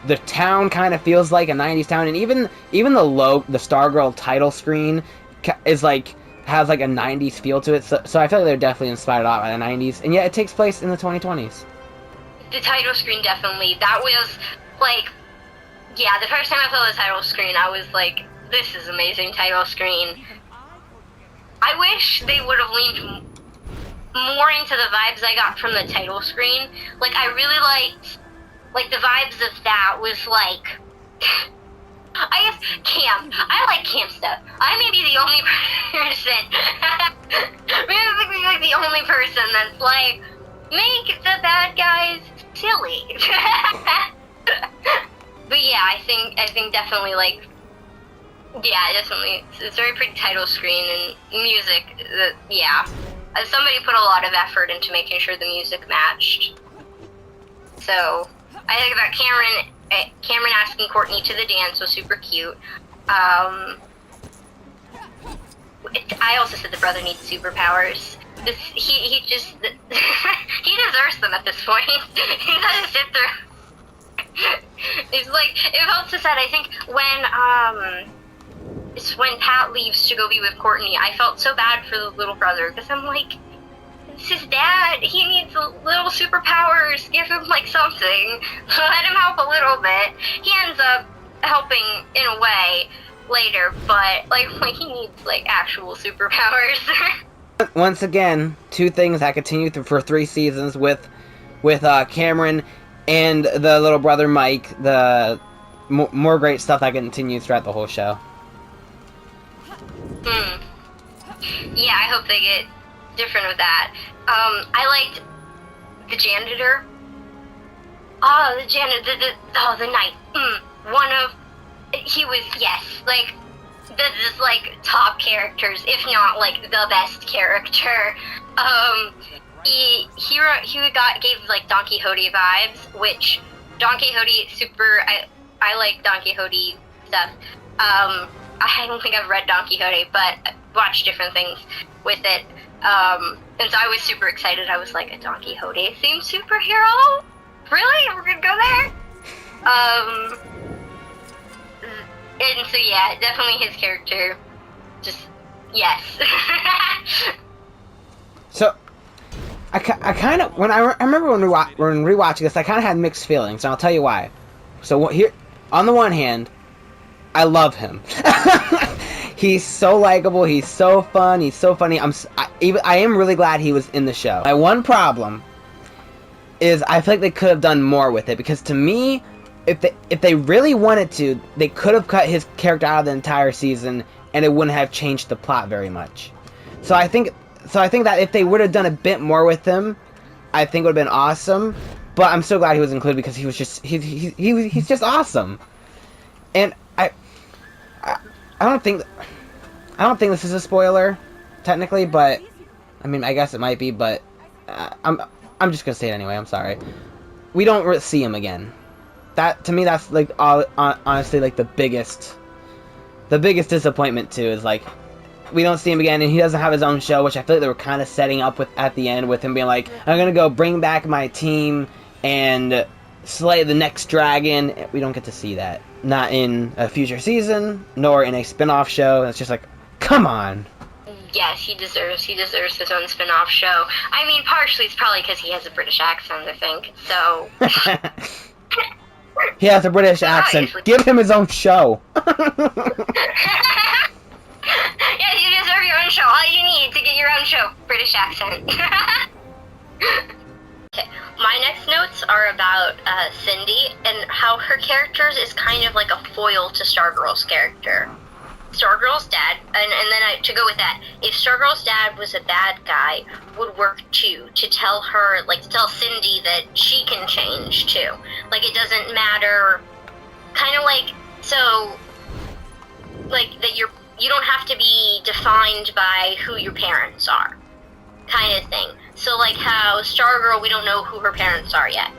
A: the town kind of feels like a 90s town, and even the Stargirl title screen is like has like a 90s feel to it. So I feel like they're definitely inspired a lot by the 90s, and yet it takes place in the 2020s.
B: The title screen definitely. That was like, yeah. The first time I saw the title screen, I was like, this is amazing title screen. I wish they would have leaned more into the vibes I got from the title screen. Like, I really liked, like, the vibes of that was like, I guess camp. I like camp stuff. I may be the only person, maybe like the only person that's like, make the bad guys silly. But yeah, I think definitely, like, yeah, definitely, it's a very pretty title screen and music, yeah. Somebody put a lot of effort into making sure the music matched. So, I think that Cameron asking Courtney to the dance was super cute. I also said the brother needs superpowers. He just, he deserves them at this point. He doesn't sit through. It's like, it felt so sad. I think when Pat leaves to go be with Courtney, I felt so bad for the little brother, because I'm like, it's his dad, he needs little superpowers, give him like something, let him help a little bit. He ends up helping in a way later, but like he needs like actual superpowers.
A: Once again, 2 things that continue for 3 seasons with Cameron and the little brother Mike. The more great stuff that continues throughout the whole show.
B: Yeah, I hope they get different with that. I liked the janitor. Oh, the janitor, the knight. He was, yes, like, this like top characters, if not like the best character. He gave like Don Quixote vibes, which Don Quixote super. I like Don Quixote stuff. I don't think I've read Don Quixote, but I've watched different things with it. And so I was super excited. I was like, a Don Quixote themed superhero? Really? We're gonna go there? And so yeah, definitely his character. Just, yes.
A: So, I kind of I remember when rewatching this, I kind of had mixed feelings, and I'll tell you why. So here, on the one hand, I love him. He's so likable. He's so fun. He's so funny. I am really glad he was in the show. My one problem is I feel like they could have done more with it, because to me, if they really wanted to, they could have cut his character out of the entire season, and it wouldn't have changed the plot very much. So I think that if they would have done a bit more with him, I think it would have been awesome. But I'm so glad he was included, because he was just he's just awesome. And I don't think this is a spoiler technically, but I mean, I guess it might be, but I'm just gonna say it anyway. I'm sorry. We don't see him again. That, to me, that's like honestly like the biggest disappointment too, is like we don't see him again, and he doesn't have his own show, which I feel like they were kind of setting up with at the end, with him being like, I'm gonna go bring back my team and slay the next dragon. We don't get to see that, not in a future season nor in a spin-off show. It's just like, come on.
B: Yes, he deserves his own spin-off show. I mean, partially it's probably because he has a British accent, I think. So
A: he has a British accent. Give him his own show.
B: Yeah, you deserve your own show. All you need to get your own show, British accent. Okay, my next notes are about Cindy and how her character is kind of like a foil to Stargirl's character. Stargirl's dad, and then to go with that, if Stargirl's dad was a bad guy, would work too, to tell her, like, to tell Cindy that she can change too. Like, it doesn't matter, kind of like, so, like, that you don't have to be defined by who your parents are, kind of thing. So, like how Stargirl, we don't know who her parents are yet.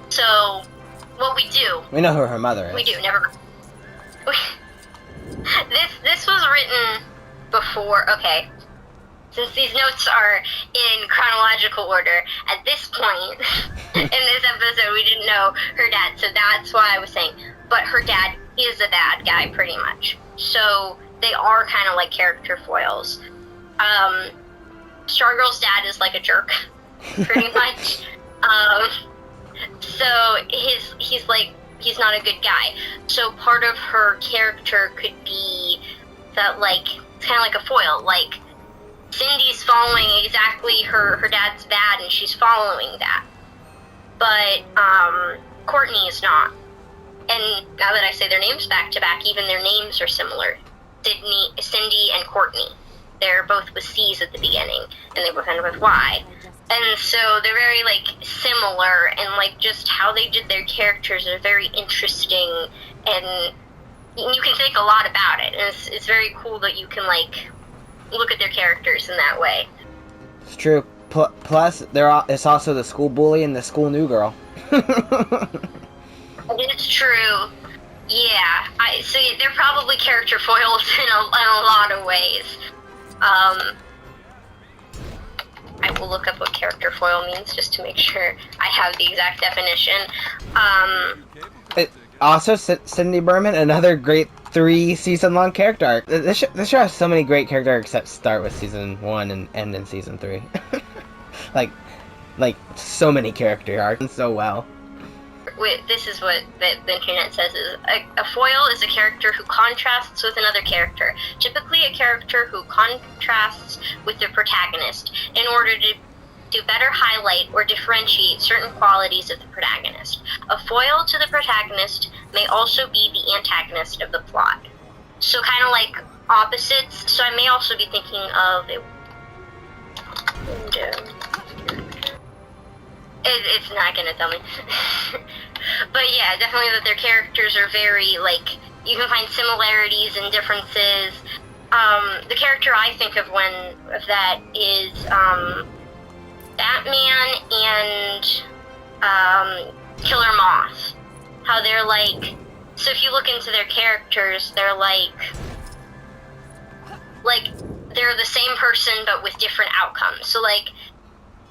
B: So, what we do...
A: We know who her mother is.
B: We do, never... This was written before, okay, since these notes are in chronological order, at this point in this episode we didn't know her dad, so that's why I was saying, but her dad is a bad guy pretty much, so they are kind of like character foils. Stargirl's dad is like a jerk, pretty much, so he's not a good guy. So part of her character could be that, like, it's kind of like a foil. Like, Cindy's following exactly her dad's bad, and she's following that. But Courtney is not. And now that I say their names back to back, even their names are similar. Cindy and Courtney. They're both with C's at the beginning, and they both end with Y. And so they're very, like, similar, and, like, just how they did their characters are very interesting, and you can think a lot about it, and it's very cool that you can, like, look at their characters in that way.
A: It's true. Plus, it's also the school bully and the school new girl.
B: It's true. Yeah. So they're probably character foils in a lot of ways. I will look up what character foil means just to make sure I have the exact definition.
A: Also, Cindy Berman, another great 3-season-long character arc. This show has so many great character arcs that start with season 1 and end in season 3. like so many character arcs, and so well.
B: This is what the internet says is a foil is a character who contrasts with another character, typically a character who contrasts with the protagonist in order to better highlight or differentiate certain qualities of the protagonist. A foil to the protagonist may also be the antagonist of the plot. So kind of like opposites, so I may also be thinking of it's not gonna tell me. But yeah, definitely that their characters are very, like, you can find similarities and differences. The character I think of that is Batman and Killer Moth. How they're like, so if you look into their characters, they're like they're the same person but with different outcomes. So like,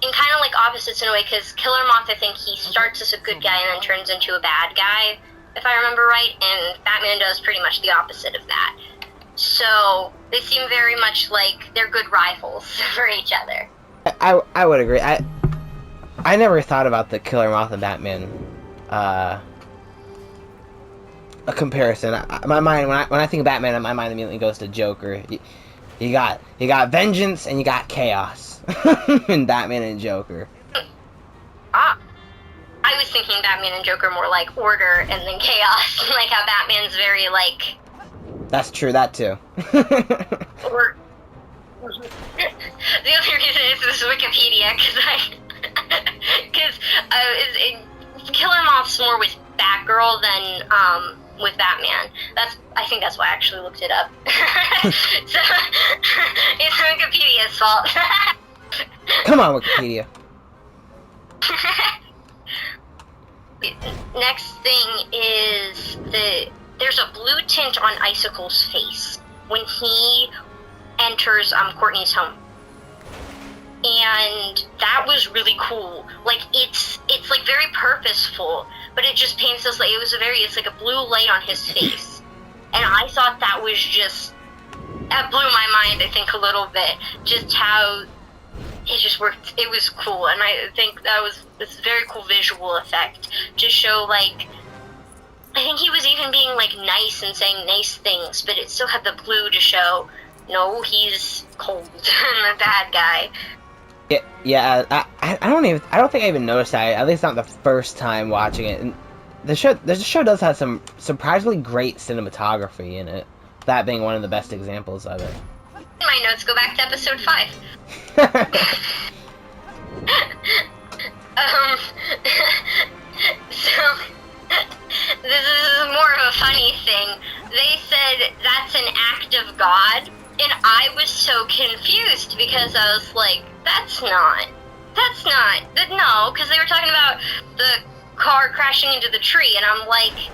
B: and kind of like opposites in a way, because Killer Moth, I think he starts as a good guy and then turns into a bad guy, if I remember right, and Batman does pretty much the opposite of that. So they seem very much like they're good rivals for each other.
A: I would agree. I never thought about the Killer Moth and Batman a comparison. My mind when I think of Batman, my mind immediately goes to Joker. You got vengeance and you got chaos in Batman and Joker.
B: Ah, I was thinking Batman and Joker more like order and then chaos, like how Batman's very like.
A: That's true. That too.
B: Or the other reason is this Wikipedia because Killer Moth's more with Batgirl than with Batman. I think that's why I actually looked it up. So it's Wikipedia's fault.
A: Come on, Wikipedia.
B: Next thing is there's a blue tint on Icicle's face when he enters Courtney's home. And that was really cool. Like it's like very purposeful, but it just paints us like it's like a blue light on his face. And I thought that was that blew my mind, I think, a little bit. Just how it just worked. It was cool, and I think it's a very cool visual effect to show, like, I think he was even being, like, nice and saying nice things, but it still had the blue to show, no, he's cold and a bad guy.
A: Yeah, I don't think I even noticed that, at least not the first time watching it. And the show does have some surprisingly great cinematography in it, that being one of the best examples of it.
B: In my notes, go back to episode 5. So, this is more of a funny thing. They said that's an act of God, and I was so confused because I was like, no, because they were talking about the car crashing into the tree, and I'm like,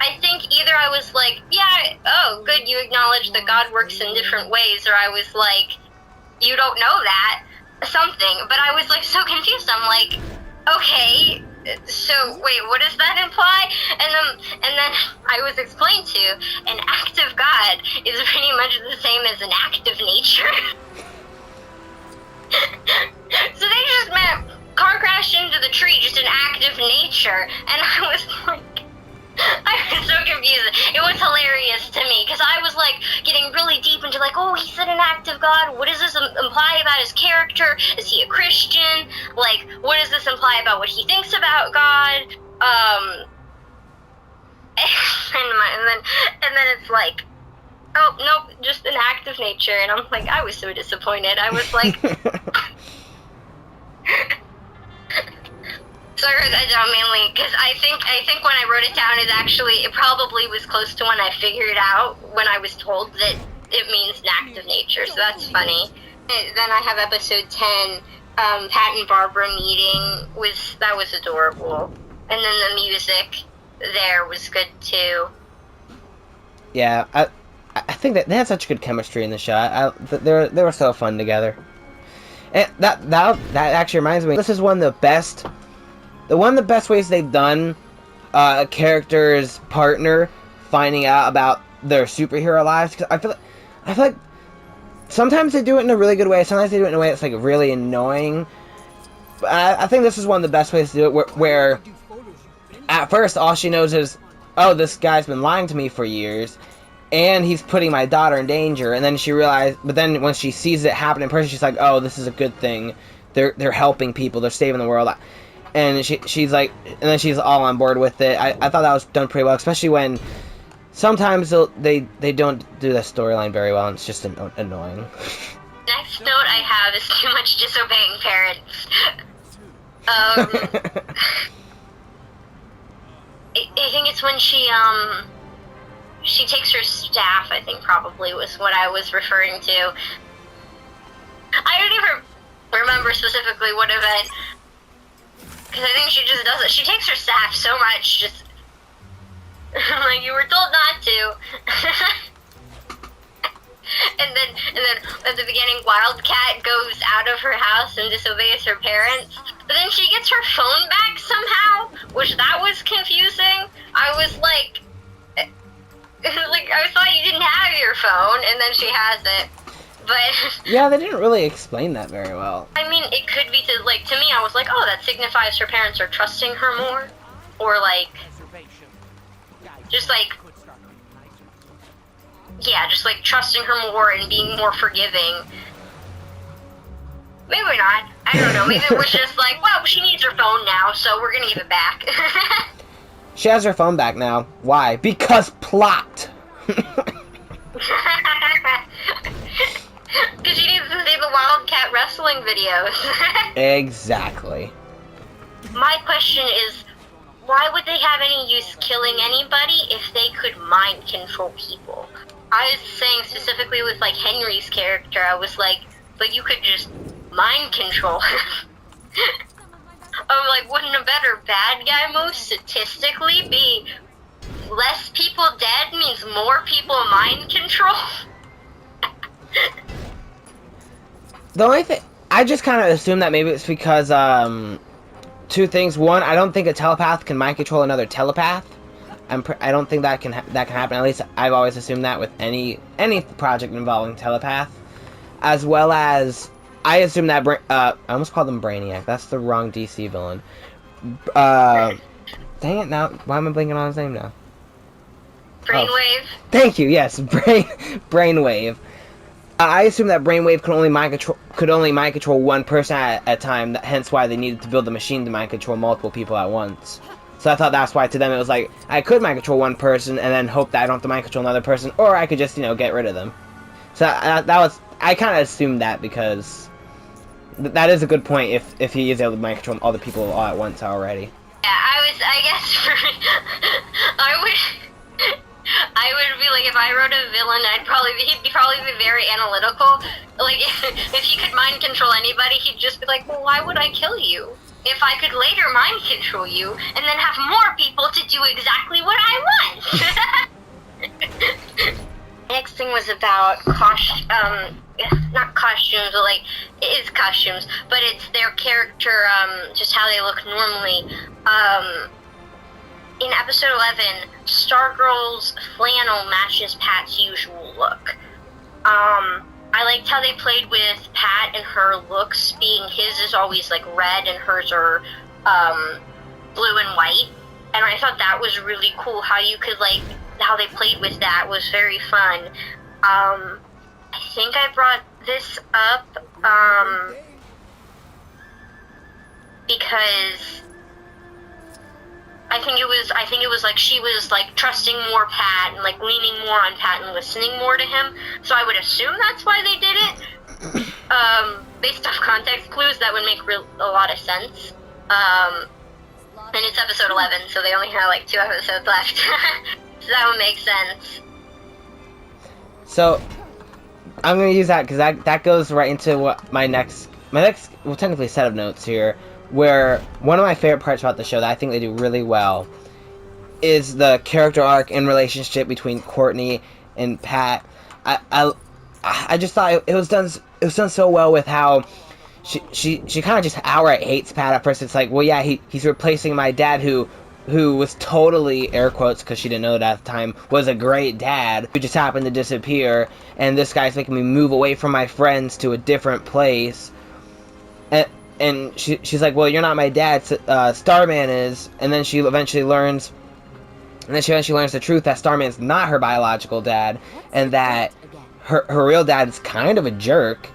B: I think either I was like, yeah, oh, good, you acknowledge that God works in different ways, or I was like, you don't know that, something, but I was like so confused. I'm like, okay, so wait, what does that imply? And then I was explained to, an act of God is pretty much the same as an act of nature. So they just meant car crashed into the tree, just an act of nature, and I was like, I was so confused. It was hilarious to me, because I was, like, getting really deep into, like, oh, he said an act of God. What does this imply about his character? Is he a Christian? Like, what does this imply about what he thinks about God? And then it's like, oh, nope, just an act of nature. And I'm like, I was so disappointed. I was like... So I wrote that down mainly because I think when I wrote it down, it probably was close to when I figured out when I was told that it means an act of nature. So that's funny. And then I have episode 10, Pat and Barbra meeting. That was adorable. And then the music there was good too.
A: Yeah, I think that they had such good chemistry in the show. They were so fun together. And that actually reminds me, this is one of the best ways they've done a character's partner finding out about their superhero lives. Because I feel like sometimes they do it in a really good way. Sometimes they do it in a way that's like really annoying. But I think this is one of the best ways to do it. Where at first all she knows is, oh, this guy's been lying to me for years, and he's putting my daughter in danger. And then she realized, but then when she sees it happen in person, she's like, oh, this is a good thing. They're helping people. They're saving the world. And she's like, and then she's all on board with it. I thought that was done pretty well, especially when sometimes they don't do the storyline very well, and it's just annoying.
B: Next note I have is too much disobeying parents. I think it's when she takes her staff, I think probably was what I was referring to. I don't even remember specifically what event. Because I think she just does it. She takes her staff so much, just... like, you were told not to. and then at the beginning, Wildcat goes out of her house and disobeys her parents. But then she gets her phone back somehow, which that was confusing. I was like... I thought you didn't have your phone, and then she has it. But
A: yeah, they didn't really explain that very well.
B: I mean, it could be to me, I was like, oh, that signifies her parents are trusting her more, or like, just like, yeah, just like trusting her more and being more forgiving. Maybe not. I don't know. Maybe it was just like, well, she needs her phone now, so we're gonna give it back.
A: She has her phone back now. Why? Because plot.
B: Because she needs to see the Wildcat wrestling videos.
A: Exactly.
B: My question is, why would they have any use killing anybody if they could mind control people? I was saying specifically with like Henry's character, I was like, but you could just mind control. I'm like, wouldn't a better bad guy move statistically be less people dead means more people mind control?
A: The only thing, I just kind of assume that maybe it's because, two things. One, I don't think a telepath can mind control another telepath. I don't think that can happen. At least I've always assumed that with any project involving telepath. As well as, I assume that, I almost called him Brainiac. That's the wrong DC villain. Dang it, now, why am I blinking on his name now?
B: Brainwave?
A: Oh. Thank you, yes, Brainwave. I assume that Brainwave could only mind control one person at a time, hence why they needed to build the machine to mind control multiple people at once. So I thought that's why to them it was like, I could mind control one person and then hope that I don't have to mind control another person, or I could just, get rid of them. So I kind of assumed that because that is a good point if he is able to mind control all the people all at once already.
B: Yeah, I would be like, if I wrote a villain, he'd probably be very analytical. Like, if he could mind control anybody, he'd just be like, well, why would I kill you? If I could later mind control you, and then have more people to do exactly what I want. Next thing was about not costumes, but like, it is costumes, but it's their character, just how they look normally. In episode 11, Stargirl's flannel matches Pat's usual look. I liked how they played with Pat and her looks being, his is always like red and hers are blue and white. And I thought that was really cool how you could how they played with that was very fun. I think I brought this up because I think it was like she was like trusting more Pat and like leaning more on Pat and listening more to him. So I would assume that's why they did it. Based off context clues, that would make a lot of sense. And it's episode 11, so they only have like 2 episodes left. So that would make sense.
A: So I'm gonna use that because that goes right into what my next well, technically set of notes here, where one of my favorite parts about the show that I think they do really well is the character arc and relationship between Courtney and Pat. I just thought it was done so well with how she kind of just outright hates Pat at first. It's like, well, yeah, he's replacing my dad who was totally, air quotes because she didn't know it at the time, was a great dad who just happened to disappear, and this guy's making me move away from my friends to a different place. And she's like, well, you're not my dad, Starman is. And then she eventually learns the truth that Starman's not her biological dad, and that her real dad's kind of a jerk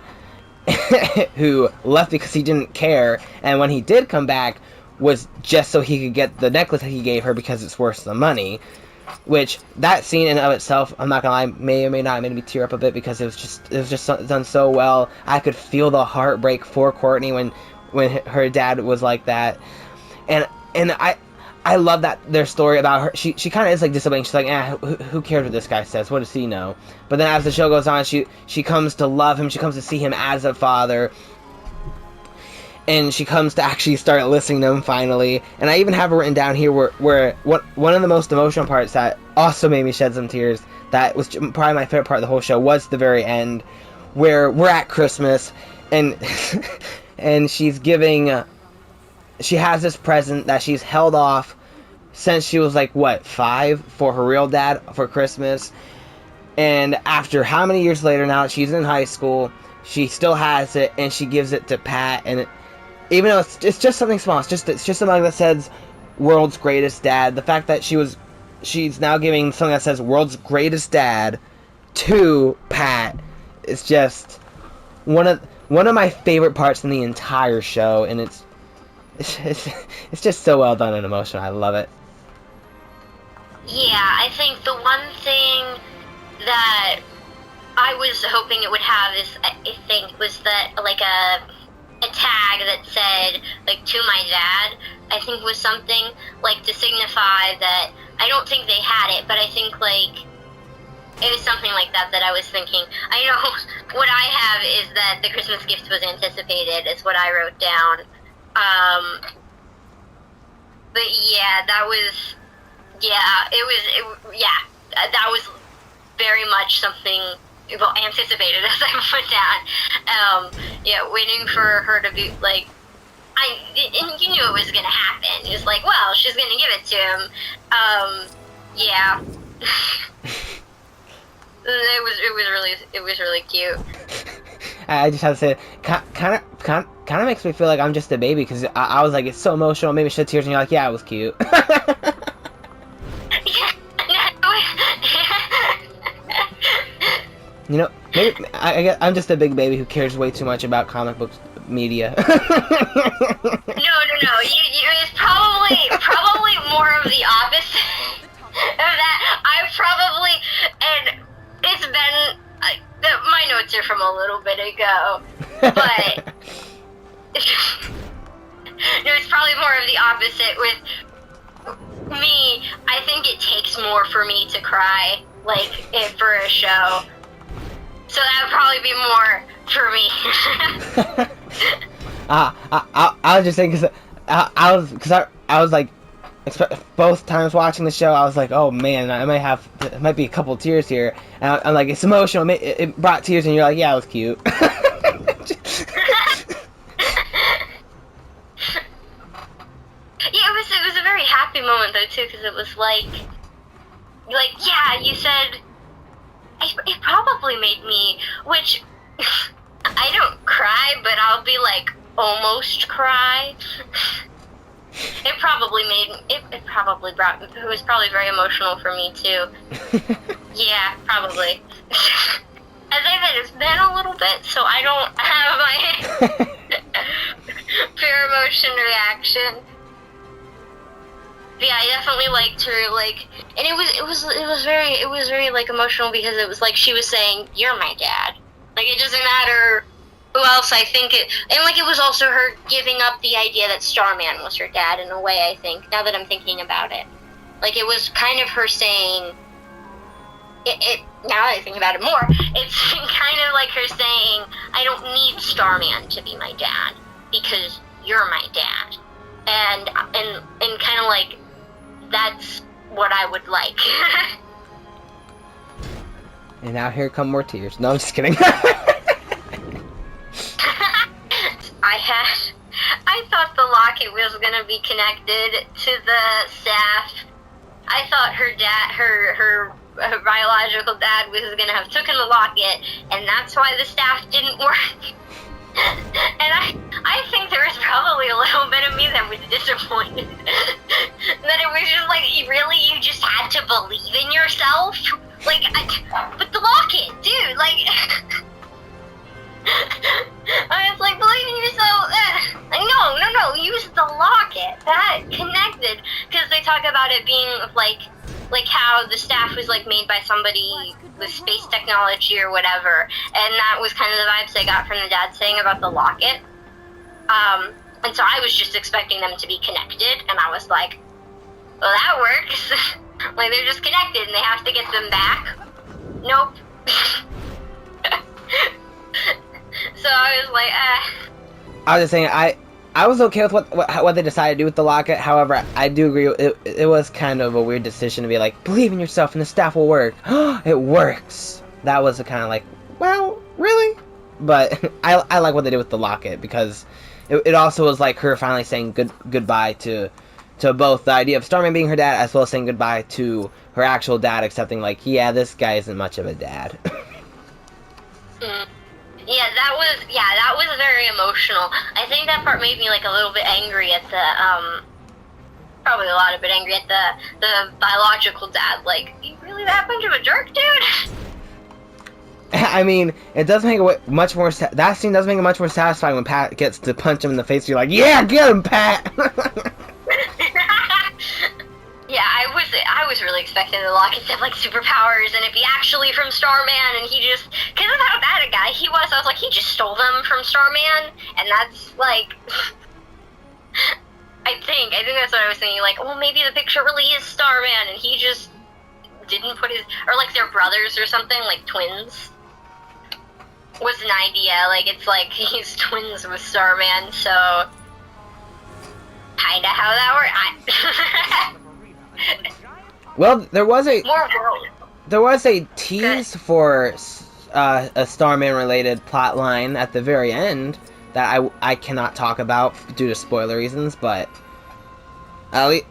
A: who left because he didn't care, and when he did come back was just so he could get the necklace that he gave her because it's worth the money. Which, that scene in and of itself, I'm not gonna lie, may or may not made me tear up a bit because it was just done so well. I could feel the heartbreak for Courtney when her dad was like that, and I love that their story about her. She kind of is like disobeying. She's like, who cares what this guy says? What does he know? But then as the show goes on, she comes to love him. She comes to see him as a father, and she comes to actually start listening to him finally. And I even have it written down here where one of the most emotional parts that also made me shed some tears, that was probably my favorite part of the whole show, was the very end, where we're at Christmas, and and she's giving, she has this present that she's held off since she was like, what, 5 for her real dad for Christmas. And after how many years later, now that she's in high school, she still has it, and she gives it to Pat. And even though it's just something small, it's just something that says "World's Greatest Dad." The fact that she's now giving something that says "World's Greatest Dad" to Pat is just one of my favorite parts in the entire show, and it's just so well done and emotional. I love it.
B: Yeah, I think the one thing that I was hoping it would have is, I think, was that like a tag that said like "to my dad." I think was something like to signify that. I don't think they had it, but I think like it was something like that I was thinking. I know what I have is that the Christmas gift was anticipated, is what I wrote down. But yeah, that was, that was very much something, well, anticipated, as I put down. Waiting for her to be like, and you knew it was gonna happen. He was like, well, she's gonna give it to him. Yeah. It was really cute.
A: I just have to say, kind of makes me feel like I'm just a baby, because I was like, it's so emotional, maybe shed tears, and you're like, yeah, it was cute. You know, maybe I'm just a big baby who cares way too much about comic book media.
B: No. It's probably more of the opposite of that. And it's been, my notes are from a little bit ago, but no, it's probably more of the opposite with me. I think it takes more for me to cry, like, for a show. So that would probably be more for me.
A: I was just saying, because I was like, both times watching the show, I was like, oh man, it might be a couple tears here. And I'm like, it's emotional. It brought tears, and you're like, yeah, it was cute.
B: Yeah, it was a very happy moment though too, because it was like yeah, you said it probably made me, which I don't cry, but I'll be like almost cry. It probably was probably very emotional for me too. Yeah, probably. As I said, it's been a little bit, so I don't have my pure emotion reaction. But yeah, I definitely liked her, like, and it was very like emotional, because it was like she was saying, "You're my dad." Like, it doesn't matter who else I think it, and like it was also her giving up the idea that Starman was her dad in a way, I think, now that I'm thinking about it. Like, it was kind of her saying, now that I think about it more, it's kind of like her saying, I don't need Starman to be my dad, because you're my dad. And kind of like, that's what I would like.
A: And now here come more tears. No, I'm just kidding.
B: I thought the locket was gonna be connected to the staff. I thought her biological dad was gonna have taken the locket, and that's why the staff didn't work. And I think there was probably a little bit of me that was disappointed. That it was just like, really, you just had to believe in yourself? Like, but the locket, dude, like... I was like, believe in yourself. No, use the locket. That connected, because they talk about it being like how the staff was like made by somebody with space technology or whatever, and that was kind of the vibes I got from the dad saying about the locket. And so I was just expecting them to be connected, and I was like, well, that works. Like, they're just connected, and they have to get them back. Nope. So I was like,
A: I was just saying, I was okay with what they decided to do with the locket. However, I do agree, it was kind of a weird decision to be like, believe in yourself and the staff will work. It works. That was a kind of like, well, really? But I like what they did with the locket, because it also was like her finally saying goodbye to to both the idea of Starman being her dad as well as saying goodbye to her actual dad, accepting like, yeah, this guy isn't much of a dad.
B: Yeah, that was very emotional. I think that part made me like a little bit angry at the probably a lot of bit angry at the biological dad. Like, you really that much of a jerk, dude?
A: I mean, it does make it much more. That scene does make it much more satisfying when Pat gets to punch him in the face. You're like, yeah, get him, Pat.
B: Yeah, I was really expecting the Lockets to have like superpowers and it'd be actually from Starman, and he just, because of how bad a guy he was, I was like, he just stole them from Starman, and that's like, I think that's what I was thinking. Like, well, maybe the picture really is Starman, and he just didn't put his, or like they're brothers or something, like twins. Was an idea, like it's like he's twins with Starman, so kinda how that worked.
A: Well, there was a tease
B: Good.
A: for a Starman related plot line at the very end that I cannot talk about due to spoiler reasons, but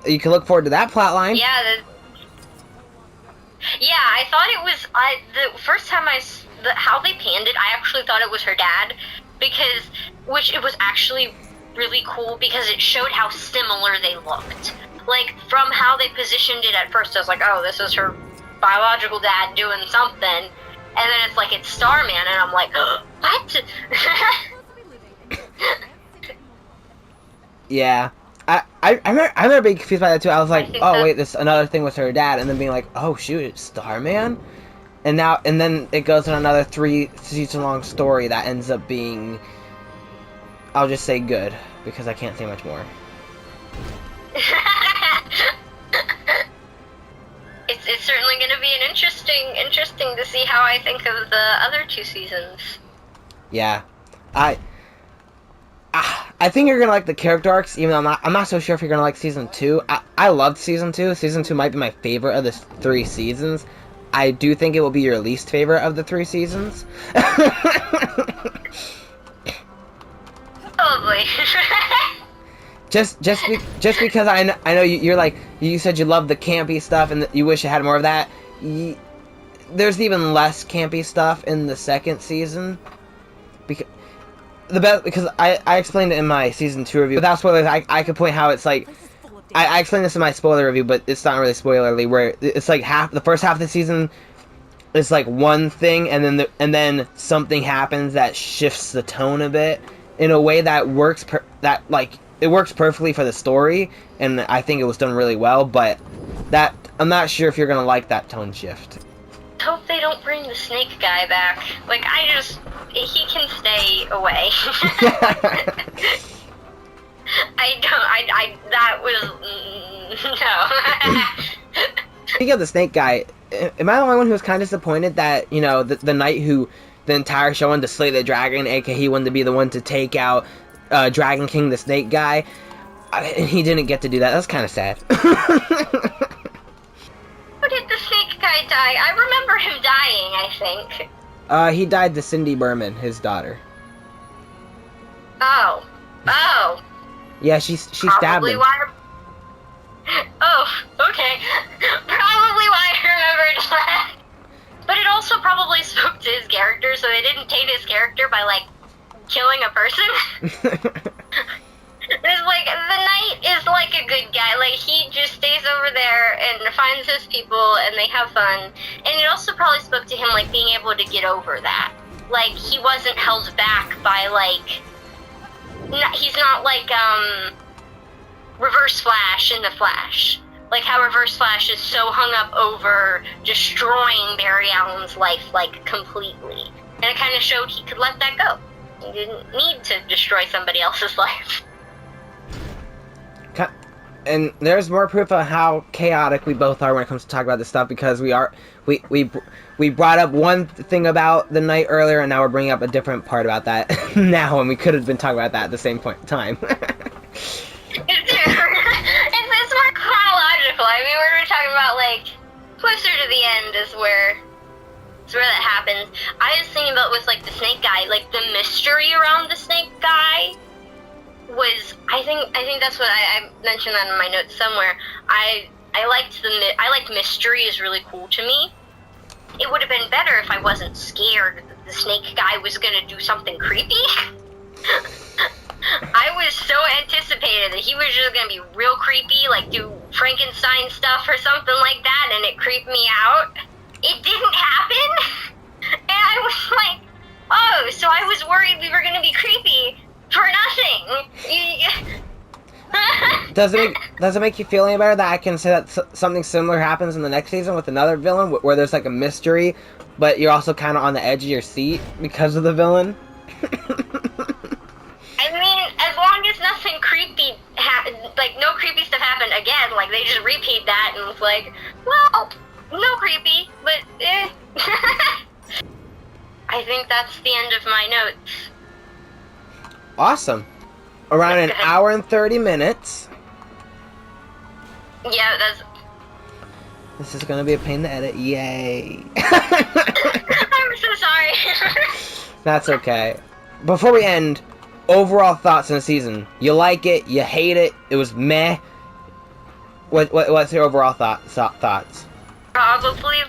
A: you can look forward to that plot line.
B: Yeah, I thought it was, the first time how they panned it, I actually thought it was her dad, which it was actually really cool because it showed how similar they looked. Like, from how they positioned it at first, I was like, oh, this is her biological dad doing something, and then it's like, it's Starman, and I'm like, oh, what?
A: Yeah. I remember being confused by that too. I was like, oh wait, this another thing with her dad, and then being like, oh shoot, it's Starman, and then it goes on another 3-season long story that ends up being, I'll just say good because I can't say much more.
B: It's certainly going to be an interesting to see how I think of the other 2 seasons.
A: Yeah, I think you're gonna like the character arcs, even though I'm not so sure if you're gonna like season 2. I loved season 2. Season 2 might be my favorite of the 3 seasons. I do think it will be your least favorite of the 3 seasons.
B: Probably.
A: just because I know you're like, you said you love the campy stuff and you wish it had more of that. There's even less campy stuff in the 2nd season. Because I explained it in my season 2 review. Without spoilers, I could point how it's like, I explained this in my spoiler review, but it's not really spoilerly, where it's like the first half of the season is like one thing, and then something happens that shifts the tone a bit in a way that works it works perfectly for the story, and I think it was done really well, but that I'm not sure if you're gonna like that tone shift.
B: Hope they don't bring the snake guy back. Like, he can stay away. That was, no.
A: Speaking of the snake guy, am I the only one who was kind of disappointed that, you know, the knight who the entire show wanted to slay the dragon, aka he wanted to be the one to take out Dragon King, the snake guy, and he didn't get to do that? That's kind of sad.
B: How did the snake guy die? I remember him dying, I think.
A: He died to Cindy Berman, his daughter.
B: Oh.
A: Yeah, she stabbed him.
B: Oh, okay. Probably why I remembered that. But it also probably spoke to his character, so they didn't taint his character by, like, killing a person. It's like, the knight is like a good guy. Like, he just stays over there and finds his people, and they have fun. And it also probably spoke to him, like, being able to get over that. Like, he wasn't held back by, like, he's not like, Reverse Flash in The Flash. Like, how Reverse Flash is so hung up over destroying Barry Allen's life, like, completely. And it kind of showed he could let that go. He didn't need to destroy somebody else's life.
A: And there's more proof of how chaotic we both are when it comes to talk about this stuff, because we brought up one thing about the night earlier, and now we're bringing up a different part about that now, and we could have been talking about that at the same point in time.
B: It's more chronological. I mean, we're talking about, like, closer to the end is where that happens. I was thinking about with, like, the snake guy, like, the mystery around the snake guy was, I think that's what I mentioned that in my notes somewhere. I liked mystery is really cool to me. It would have been better if I wasn't scared that the snake guy was gonna do something creepy. I was so anticipated that he was just gonna be real creepy, like do Frankenstein stuff or something like that, and it creeped me out. It didn't happen, and I was like, oh, so I was worried we were gonna be creepy for nothing.
A: Does it make you feel any better that I can say that something similar happens in the next season with another villain, where there's like a mystery, but you're also kind of on the edge of your seat because of the villain?
B: I mean, as long as nothing creepy, like no creepy stuff happened again, like they just repeat that and it's like, well, no creepy, but eh. I think that's the end of my notes.
A: Awesome. Around an hour and 30 minutes.
B: Yeah, that's...
A: This is gonna be a pain to edit. Yay.
B: I'm so sorry.
A: That's okay. Before we end, overall thoughts on the season. You like it? You hate it? It was meh? What's your overall thoughts?
B: Probably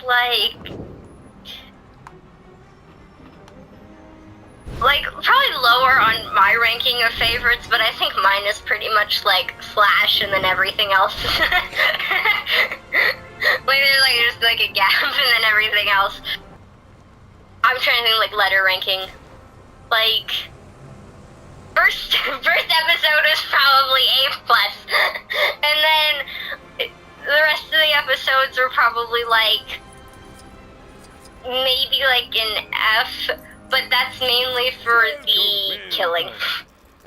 B: probably lower on my ranking of favorites, but I think mine is pretty much like Flash and then everything else. There's just like a gap and then everything else. I'm trying to think like letter ranking. Like first episode is probably A+, and then the rest of the episodes were probably like maybe like an F. But that's mainly for the killing.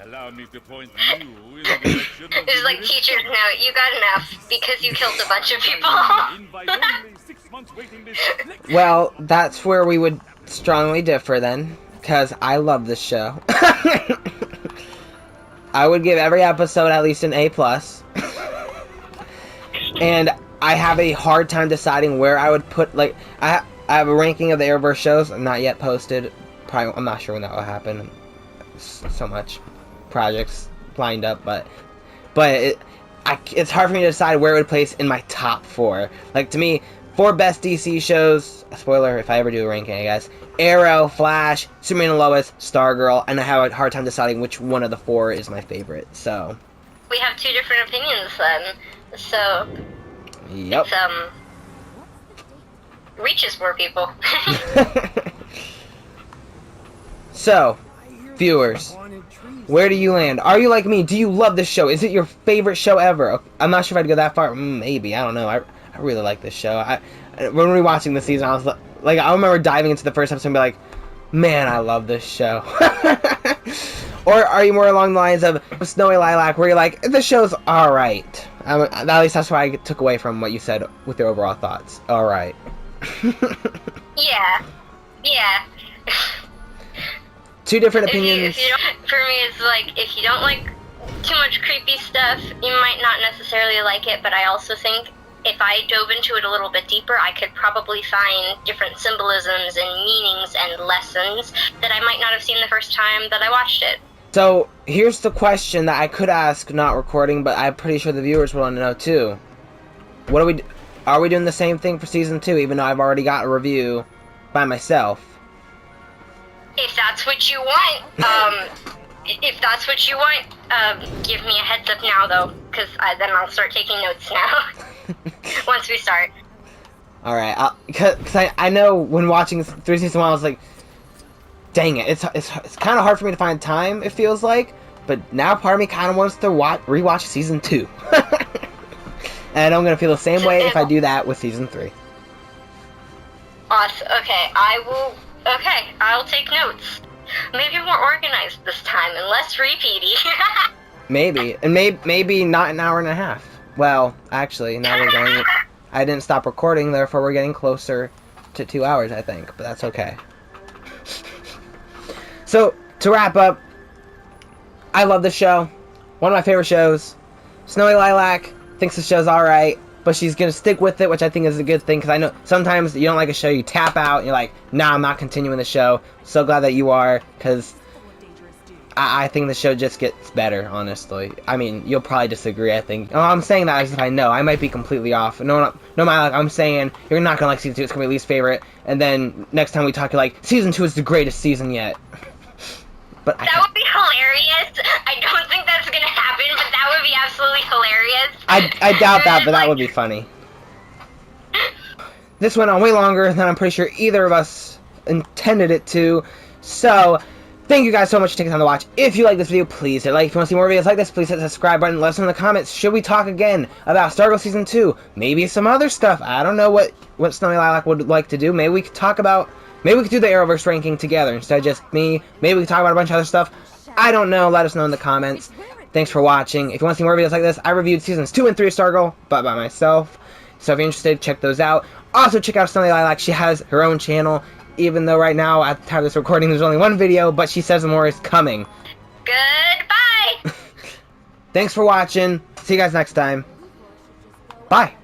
C: Allow me to point you in the direction of
B: it's like teacher's note, you got an F because you killed a bunch of people.
A: Well, that's where we would strongly differ then, because I love this show. I would give every episode at least an A+. And I have a hard time deciding where I would put, like, I have a ranking of the Arrowverse shows, not yet posted. Probably, I'm not sure when that will happen. So much projects lined up, but it's hard for me to decide where it would place in my top 4. Like, to me, 4 best DC shows, a spoiler if I ever do a ranking, I guess, Arrow, Flash, Superman and Lois, Stargirl, and I have a hard time deciding which one of the 4 is my favorite, so.
B: We have 2 different opinions then, so.
A: Yep.
B: It's, reaches more people.
A: So, viewers, where do you land? Are you like me? Do you love this show? Is it your favorite show ever? I'm not sure if I'd go that far. Maybe. I don't know. I really like this show. When we were watching this season, I was like, I remember diving into the first episode and be like, man, I love this show. Or are you more along the lines of Snowy Lilac, where you're like, the show's alright? At least that's what I took away from what you said with your overall thoughts. Alright.
B: Yeah.
A: 2 different opinions.
B: For me, it's like, if you don't like too much creepy stuff, you might not necessarily like it, but I also think if I dove into it a little bit deeper, I could probably find different symbolisms and meanings and lessons that I might not have seen the first time that I watched it.
A: So, here's the question that I could ask not recording, but I'm pretty sure the viewers will want to know too. Are we doing the same thing for season 2, even though I've already got a review by myself?
B: If that's what you want, give me a heads up now, though, because then I'll start taking notes now. Once we start.
A: Alright, because I know when watching through season 1, I was like, dang it, it's kind of hard for me to find time, it feels like, but now part of me kind of wants to rewatch season 2. And I'm going to feel the same way if I do that with season 3.
B: Awesome, okay, I'll take notes. Maybe more organized this time and less repeaty.
A: Maybe. And maybe not an hour and a half. Well, actually, now we're going... I didn't stop recording, therefore we're getting closer to 2 hours, I think. But that's okay. So, to wrap up, I love this show. One of my favorite shows. Snowy Lilac thinks the show's alright, but she's going to stick with it, which I think is a good thing, because I know sometimes you don't like a show, you tap out, and you're like, nah, I'm not continuing the show. So glad that you are, because I think the show just gets better, honestly. I mean, you'll probably disagree, I think. Oh, I'm saying that as if I know. I might be completely off. No, Lilac, I'm saying you're not gonna like season 2. It's gonna be your least favorite. And then next time we talk, you're like, season 2 is the greatest season yet. But
B: that would be hilarious. I don't think that's gonna happen, but that would be absolutely hilarious.
A: I doubt that, but that would be funny. This went on way longer than I'm pretty sure either of us intended it to. So, thank you guys so much for taking time to watch. If you like this video, please hit like. If you want to see more videos like this, please hit the subscribe button. Let us know in the comments. Should we talk again about Stargirl Season 2? Maybe some other stuff. I don't know what Snowy Lilac would like to do. Maybe we could talk about... Maybe we could do the Arrowverse ranking together instead of just me. Maybe we could talk about a bunch of other stuff. I don't know. Let us know in the comments. Thanks for watching. If you want to see more videos like this, I reviewed Seasons 2 and 3 of Stargirl, but by myself. So if you're interested, check those out. Also, check out Snowy Lilac. She has her own channel. Even though right now, at the time of this recording, there's only one video, but she says more is coming.
B: Goodbye!
A: Thanks for watching. See you guys next time. Bye.